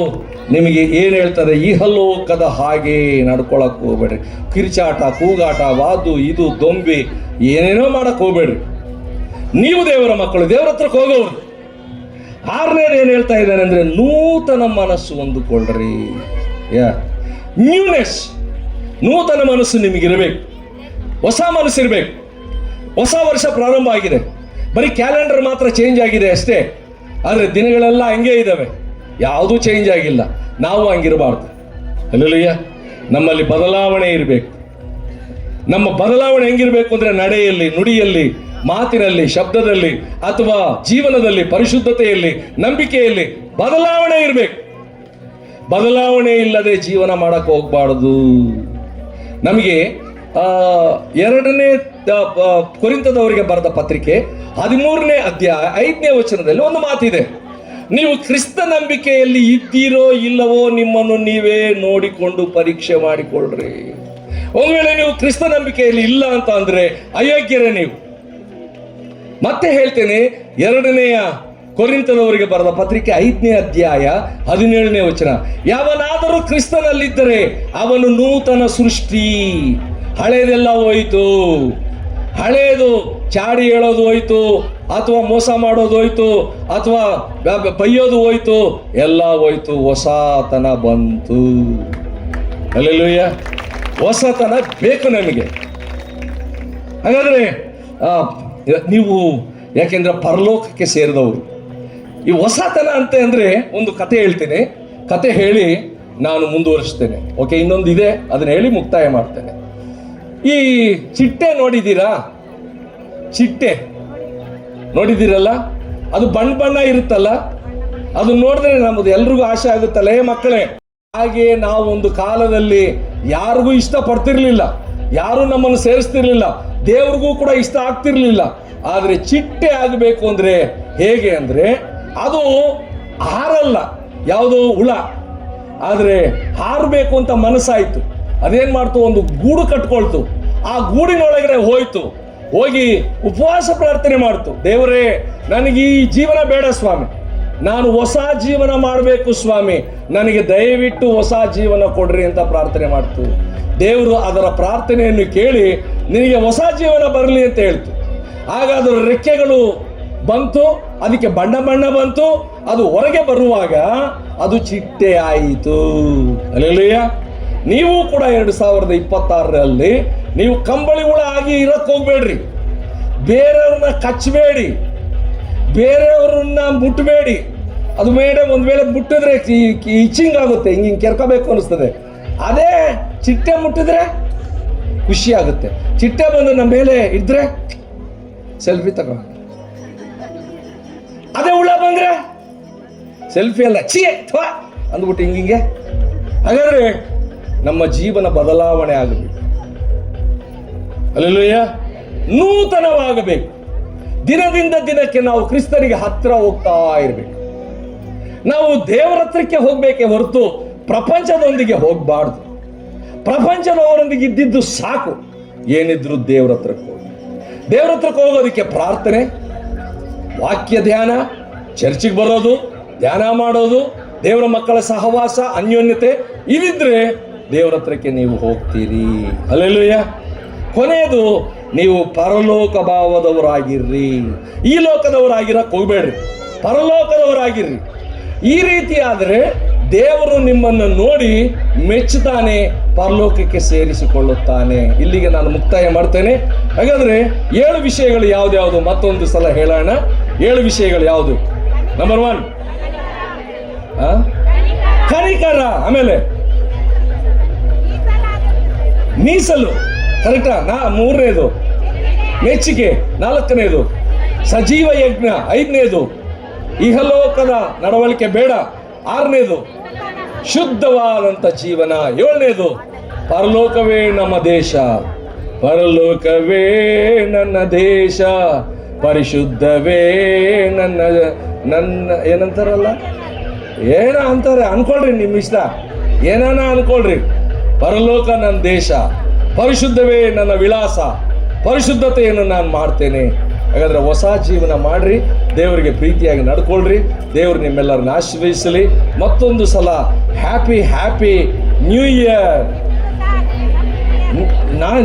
ನಿಮಗೆ ಏನು ಹೇಳ್ತದೆ, ಇಹಲೋಕದ ಹಾಗೆ ನಡ್ಕೊಳಕ್ ಹೋಗ್ಬೇಡ್ರಿ. ಕಿರ್ಚಾಟ, ಕೂಗಾಟ, ವಾದು, ಇದು ದೊಂಬಿ ಏನೇನೋ ಮಾಡಕ್ ಹೋಗ್ಬೇಡ್ರಿ. ನೀವು ದೇವರ ಮಕ್ಕಳು, ದೇವರ ಹತ್ರಕ್ಕೆ ಹೋಗೋರು. 6ನೇದು ಏನು ಹೇಳ್ತಾ ಇದ್ದಾನೆ ಅಂದ್ರೆ, ನೂತನ ಮನಸ್ಸು ಹೊಂದಿಕೊಳ್ಳ್ರಿ. ನ್ಯೂನೆಸ್, ನೂತನ ಮನಸ್ಸು ನಿಮಗಿರಬೇಕು, ಹೊಸ ಮನಸ್ಸಿರ್ಬೇಕು. ಹೊಸ ವರ್ಷ ಪ್ರಾರಂಭ ಆಗಿದೆ, ಬರೀ ಕ್ಯಾಲೆಂಡರ್ ಮಾತ್ರ ಚೇಂಜ್ ಆಗಿದೆ ಅಷ್ಟೇ, ಆದರೆ ದಿನಗಳೆಲ್ಲ ಹಂಗೆ ಇದ್ದಾವೆ, ಯಾವುದೂ ಚೇಂಜ್ ಆಗಿಲ್ಲ. ನಾವು ಹಂಗಿರಬಾರ್ದು. ಹಲ್ಲೆಲೂಯಾ. ನಮ್ಮಲ್ಲಿ ಬದಲಾವಣೆ ಇರಬೇಕು. ನಮ್ಮ ಬದಲಾವಣೆ ಹೆಂಗಿರ್ಬೇಕು ಅಂದ್ರೆ, ನಡೆಯಲ್ಲಿ, ನುಡಿಯಲ್ಲಿ, ಮಾತಿನಲ್ಲಿ, ಶಬ್ದದಲ್ಲಿ, ಅಥವಾ ಜೀವನದಲ್ಲಿ, ಪರಿಶುದ್ಧತೆಯಲ್ಲಿ, ನಂಬಿಕೆಯಲ್ಲಿ ಬದಲಾವಣೆ ಇರಬೇಕು. ಬದಲಾವಣೆ ಇಲ್ಲದೆ ಜೀವನ ಮಾಡಕ್ಕೆ ಹೋಗ್ಬಾರ್ದು. ನಮಗೆ 2ನೇ ಕೊರಿಂಥದವರಿಗೆ ಬರೆದ ಪತ್ರಿಕೆ 13ನೇ ಅಧ್ಯಾಯ 5ನೇ ವಚನದಲ್ಲಿ ಒಂದು ಮಾತಿದೆ, ನೀವು ಕ್ರಿಸ್ತ ನಂಬಿಕೆಯಲ್ಲಿ ಇದ್ದೀರೋ ಇಲ್ಲವೋ ನಿಮ್ಮನ್ನು ನೀವೇ ನೋಡಿಕೊಂಡು ಪರೀಕ್ಷೆ ಮಾಡಿಕೊಳ್ಳ್ರಿ. ಒಂದ್ ವೇಳೆ ನೀವು ಕ್ರಿಸ್ತ ನಂಬಿಕೆಯಲ್ಲಿ ಇಲ್ಲ ಅಂತ ಅಂದ್ರೆ ಅಯೋಗ್ಯರೇ ನೀವು. ಮತ್ತೆ ಹೇಳ್ತೇನೆ, 2ನೇ ಕೊರಿಂಥದವರಿಗೆ ಬರೆದ ಪತ್ರಿಕೆ 5ನೇ ಅಧ್ಯಾಯ 17ನೇ ವಚನ, ಯಾವನಾದರೂ ಕ್ರಿಸ್ತನಲ್ಲಿದ್ದರೆ ಅವನು ನೂತನ ಸೃಷ್ಟಿ, ಹಳೇದೆಲ್ಲ ಹೋಯ್ತು. ಹಳೇದು ಚಾಡಿ ಹೇಳೋದು ಹೋಯ್ತು, ಅಥವಾ ಮೋಸ ಮಾಡೋದು ಹೋಯ್ತು, ಅಥವಾ ಬೈಯೋದು ಹೋಯ್ತು, ಎಲ್ಲ ಹೋಯ್ತು, ಹೊಸತನ ಬಂತು. ಹಲ್ಲೆಲೂಯಾ. ಹೊಸತನ ಬೇಕು ನಮಗೆ. ಹಾಗಾದ್ರೆ ನೀವು ಯಾಕೆಂದ್ರೆ ಪರಲೋಕಕ್ಕೆ ಸೇರಿದವರು. ಈ ಹೊಸತನ ಅಂತ ಅಂದ್ರೆ ಒಂದು ಕತೆ ಹೇಳ್ತೇನೆ, ಕತೆ ಹೇಳಿ ನಾನು ಮುಂದುವರಿಸ್ತೇನೆ. ಓಕೆ, ಇನ್ನೊಂದು ಇದೆ, ಅದನ್ನ ಹೇಳಿ ಮುಕ್ತಾಯ ಮಾಡ್ತೇನೆ. ಈ ಚಿಟ್ಟೆ ನೋಡಿದ್ದೀರಾ? ಚಿಟ್ಟೆ ನೋಡಿದ್ದೀರಲ್ಲ? ಅದು ಬಣ್ಣ ಬಣ್ಣ ಇರುತ್ತಲ್ಲ, ಅದು ನೋಡಿದ್ರೆ ನಮ್ಮದು ಎಲ್ರಿಗೂ ಆಸೆ ಆಗುತ್ತಲ್ಲ, ಮಕ್ಕಳೇ. ಹಾಗೆ ನಾವು ಒಂದು ಕಾಲದಲ್ಲಿ ಯಾರಿಗೂ ಇಷ್ಟ ಪಡ್ತಿರ್ಲಿಲ್ಲ, ಯಾರು ನಮ್ಮನ್ನು ಸೇರಿಸ್ತಿರ್ಲಿಲ್ಲ, ದೇವ್ರಿಗೂ ಕೂಡ ಇಷ್ಟ ಆಗ್ತಿರ್ಲಿಲ್ಲ. ಆದ್ರೆ ಚಿಟ್ಟೆ ಆಗಬೇಕು ಅಂದ್ರೆ ಹೇಗೆ ಅಂದ್ರೆ, ಅದು ಹಾರಲ್ಲ, ಯಾವುದೋ ಹುಳ, ಆದ್ರೆ ಹಾರಬೇಕು ಅಂತ ಮನಸ್ಸಾಯ್ತು. ಅದೇನ್ ಮಾಡ್ತು, ಒಂದು ಗೂಡು ಕಟ್ಕೊಳ್ತು. ಆ ಗೂಡಿನೊಳಗಡೆ ಹೋಯ್ತು, ಹೋಗಿ ಉಪವಾಸ ಪ್ರಾರ್ಥನೆ ಮಾಡ್ತು. ದೇವರೇ, ನನಗೆ ಈ ಜೀವನ ಬೇಡ ಸ್ವಾಮಿ, ನಾನು ಹೊಸ ಜೀವನ ಮಾಡಬೇಕು ಸ್ವಾಮಿ, ನನಗೆ ದಯವಿಟ್ಟು ಹೊಸ ಜೀವನ ಕೊಡ್ರಿ ಅಂತ ಪ್ರಾರ್ಥನೆ ಮಾಡ್ತು. ದೇವರು ಅದರ ಪ್ರಾರ್ಥನೆಯನ್ನು ಕೇಳಿ ನಿನಗೆ ಹೊಸ ಜೀವನ ಬರಲಿ ಅಂತ ಹೇಳ್ತು. ಆಗ ಅದರ ರೆಕ್ಕೆಗಳು ಬಂತು, ಅದಕ್ಕೆ ಬಣ್ಣ ಬಣ್ಣ ಬಂತು. ಅದು ಹೊರಗೆ ಬರುವಾಗ ಅದು ಚಿಟ್ಟೆ ಆಯಿತು. ಹಲ್ಲೆಲೂಯಾ. ನೀವು ಕೂಡ 2026ರಲ್ಲಿ ನೀವು ಕಂಬಳಿ ಹುಳ ಆಗಿ ಇರಕ್ ಹೋಗ್ಬೇಡ್ರಿ. ಬೇರೆಯವ್ರನ್ನ ಕಚ್ಚಬೇಡಿ, ಬೇರೆಯವ್ರನ್ನ ಮುಟ್ಟಬೇಡಿ. ಅದು ಒಂದ್ ವೇಳೆ ಮುಟ್ಟಿದ್ರೆ ಇಚಿಂಗ್ ಆಗುತ್ತೆ, ಹಿಂಗೆ ಕೆರ್ಕೋಬೇಕು ಅನಿಸ್ತದೆ. ಅದೇ ಚಿಟ್ಟೆ ಮುಟ್ಟಿದ್ರೆ ಖುಷಿ ಆಗುತ್ತೆ. ಚಿಟ್ಟೆ ಬಂದು ನಮ್ಮ ಮೇಲೆ ಇದ್ರೆ ಸೆಲ್ಫಿ ತಗೋ. ಅದೇ ಹುಳ ಬಂದ್ರೆ ಸೆಲ್ಫಿ ಅಲ್ಲ, ಛೀ ಅಂದ್ಬಿಟ್ಟು ಹಿಂಗೆ. ಹಾಗಾದ್ರೆ ನಮ್ಮ ಜೀವನ ಬದಲಾವಣೆ ಆಗಬೇಕು. ಹಲ್ಲೆಲೂಯಾ. ನೂತನವಾಗಬೇಕು. ದಿನದಿಂದ ದಿನಕ್ಕೆ ನಾವು ಕ್ರಿಸ್ತನಿಗೆ ಹತ್ತಿರ ಹೋಗ್ತಾ ಇರಬೇಕು. ನಾವು ದೇವರ ಹತ್ರಕ್ಕೆ ಹೋಗ್ಬೇಕೆ ಹೊರತು ಪ್ರಪಂಚದೊಂದಿಗೆ ಹೋಗಬಾರ್ದು. ಪ್ರಪಂಚದವರೊಂದಿಗೆ ಇದ್ದಿದ್ದು ಸಾಕು. ಏನಿದ್ರು ದೇವರ ಹತ್ರಕ್ಕೆ ಹೋಗಿ, ದೇವರ ಹತ್ರಕ್ಕೆ ಹೋಗೋದಕ್ಕೆ ಪ್ರಾರ್ಥನೆ, ವಾಕ್ಯ ಧ್ಯಾನ, ಚರ್ಚಿಗೆ ಬರೋದು, ಧ್ಯಾನ ಮಾಡೋದು, ದೇವರ ಮಕ್ಕಳ ಸಹವಾಸ, ಅನ್ಯೋನ್ಯತೆ ಇದಿದ್ರೆ ದೇವರ ಹತ್ರಕ್ಕೆ ನೀವು ಹೋಗ್ತೀರಿ. ಹಲ್ಲೆಲೂಯಾ. ಕೊನೆಯದು, ನೀವು ಪರಲೋಕ ಭಾವದವರಾಗಿರ್ರಿ. ಈ ಲೋಕದವರಾಗಿರಕ್ಕೆ ಹೋಗ್ಬೇಡ್ರಿ, ಪರಲೋಕದವರಾಗಿರ್ರಿ. ಈ ರೀತಿ ಆದರೆ ದೇವರು ನಿಮ್ಮನ್ನು ನೋಡಿ ಮೆಚ್ಚುತ್ತಾನೆ, ಪರಲೋಕಕ್ಕೆ ಸೇರಿಸಿಕೊಳ್ಳುತ್ತಾನೆ. ಇಲ್ಲಿಗೆ ನಾನು ಮುಕ್ತಾಯ ಮಾಡ್ತೇನೆ. ಹಾಗಾದ್ರೆ 7 ವಿಷಯಗಳು ಯಾವ್ದ್ಯಾವುದು ಮತ್ತೊಂದು ಸಲ ಹೇಳೋಣ. 7 ವಿಷಯಗಳು ಯಾವುದು? ನಂಬರ್ 1 ಕನಿಕರ, ಆಮೇಲೆ ಮೀಸಲು, ಕರೆಕ್ಟಾ? 3ನೇದು ಮೆಚ್ಚುಗೆ 4ನೇದು, ಸಜೀವ ಯಜ್ಞ 5ನೇದು, ಇಹಲೋಕದ ನಡವಳಿಕೆ ಬೇಡ 6ನೇದು, ಶುದ್ಧವಾದಂಥ ಜೀವನ 7ನೇದು, ಪರಲೋಕವೇ ನಮ್ಮ ದೇಶ, ಪರಲೋಕವೇ ನನ್ನ ದೇಶ, ಪರಿಶುದ್ಧವೇ ನನ್ನ ಏನಂತಾರಲ್ಲ, ಏನ ಅಂತಾರೆ ಅನ್ಕೊಳ್ರಿ, ನಿಮ್ಮ ಇಷ್ಟ ಏನಾನ ಅನ್ಕೊಳ್ರಿ. ಪರಲೋಕ ನನ್ನ ದೇಶ, ಪರಿಶುದ್ಧವೇ ನನ್ನ ವಿಳಾಸ, ಪರಿಶುದ್ಧತೆಯನ್ನು ನಾನು ಮಾಡ್ತೇನೆ. ಹಾಗಾದ್ರೆ ಹೊಸ ಜೀವನ ಮಾಡ್ರಿ, ದೇವರಿಗೆ ಪ್ರೀತಿಯಾಗಿ ನಡ್ಕೊಳ್ರಿ. ದೇವರು ನಿಮ್ಮೆಲ್ಲರನ್ನ ಆಶೀರ್ವದಿಸಲಿ. ಮತ್ತೊಂದು ಸಲ ಹ್ಯಾಪಿ ನ್ಯೂ ಇಯರ್.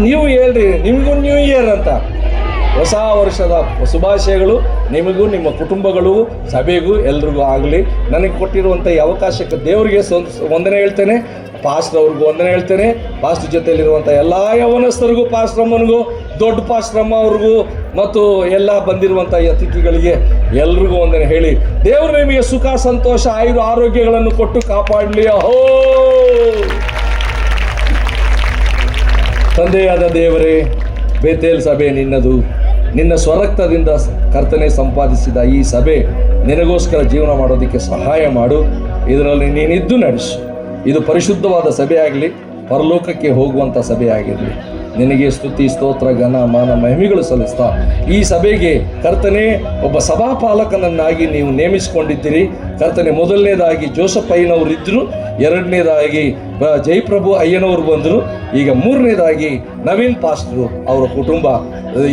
ನೀವು ಹೇಳ್ರಿ, ನಿಮಗೂ ನ್ಯೂ ಇಯರ್ ಅಂತ. ಹೊಸ ವರ್ಷದ ಶುಭಾಶಯಗಳು ನಿಮಗೂ, ನಿಮ್ಮ ಕುಟುಂಬಗಳು, ಸಭೆಗೂ, ಎಲ್ರಿಗೂ ಆಗಲಿ. ನನಗೆ ಕೊಟ್ಟಿರುವಂಥ ಈ ಅವಕಾಶಕ್ಕೆ ದೇವರಿಗೆ ವಂದನೆ ಹೇಳ್ತೇನೆ. ಪಾಸ್ಟರ್ ಅವ್ರಿಗೂ ವಂದನೆ ಹೇಳ್ತೇನೆ. ಪಾಸ್ಟರ್ ಜೊತೆಯಲ್ಲಿರುವಂಥ ಎಲ್ಲ ಯವನಸ್ಥರಿಗೂ, ಪಾಸ್ಟ್ರಮ್ಮನಿಗೂ, ದೊಡ್ಡ ಪಾಸ್ಟ್ರಮ್ಮ ಅವ್ರಿಗೂ ಮತ್ತು ಎಲ್ಲ ಬಂದಿರುವಂಥ ಅತಿಥಿಗಳಿಗೆ ಎಲ್ರಿಗೂ ವಂದನೆ ಹೇಳಿ, ದೇವರು ನಿಮಗೆ ಸುಖ, ಸಂತೋಷ, ಆರೋಗ್ಯಗಳನ್ನು ಕೊಟ್ಟು ಕಾಪಾಡಲಿ. ಅಹೋ ತಂದೆಯಾದ ದೇವರೇ, ಬೇತೇಲ್ ಸಭೆ ನಿನ್ನದು. ನಿನ್ನ ಸ್ವರಕ್ತದಿಂದ ಕರ್ತನೆ ಸಂಪಾದಿಸಿದ ಈ ಸಭೆ ನಿನಗೋಸ್ಕರ ಜೀವನ ಮಾಡೋದಕ್ಕೆ ಸಹಾಯ ಮಾಡು. ಇದರಲ್ಲಿ ನೀನಿದ್ದು ನಡೆಸು. ಇದು ಪರಿಶುದ್ಧವಾದ ಸಭೆ ಆಗಲಿ, ಪರಲೋಕಕ್ಕೆ ಹೋಗುವಂಥ ಸಭೆ ಆಗಿರಲಿ. ನಿನಗೆ ಸ್ತುತಿ, ಸ್ತೋತ್ರ, ಘನ, ಮಾನ, ಮಹಿಮೆಗಳು ಸಲ್ಲಿಸ್ತಾ ಈ ಸಭೆಗೆ ಕರ್ತನೆ ಒಬ್ಬ ಸಭಾಪಾಲಕನನ್ನಾಗಿ ನೀವು ನೇಮಿಸಿಕೊಂಡಿದ್ದೀರಿ. ಕರ್ತನೆ, ಮೊದಲನೇದಾಗಿ ಜೋಸಫ್ ಅಯ್ಯನವರು ಇದ್ದರು, 2ನೇದಾಗಿ ಜಯಪ್ರಭು ಅಯ್ಯನವರು ಬಂದರು, ಈಗ 3ನೇದಾಗಿ ನವೀನ್ ಪಾಸ್ಟ್ರು ಅವರ ಕುಟುಂಬ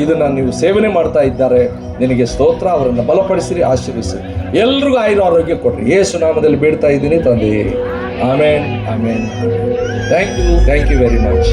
ಇದನ್ನು ನೀವು ಸೇವನೆ ಮಾಡ್ತಾ ಇದ್ದಾರೆ. ನಿನಗೆ ಸ್ತೋತ್ರ. ಅವರನ್ನು ಬಲಪಡಿಸಿರಿ, ಆಶೀರ್ವಿಸಿರಿ, ಎಲ್ರಿಗೂ ಆರೋಗ್ಯ ಕೊಡ್ರಿ. ಯೇಸು ನಾಮದಲ್ಲಿ ಬೇಡ್ತಾ ಇದ್ದೀನಿ ತಂದೆ. Amen. Thank you very much.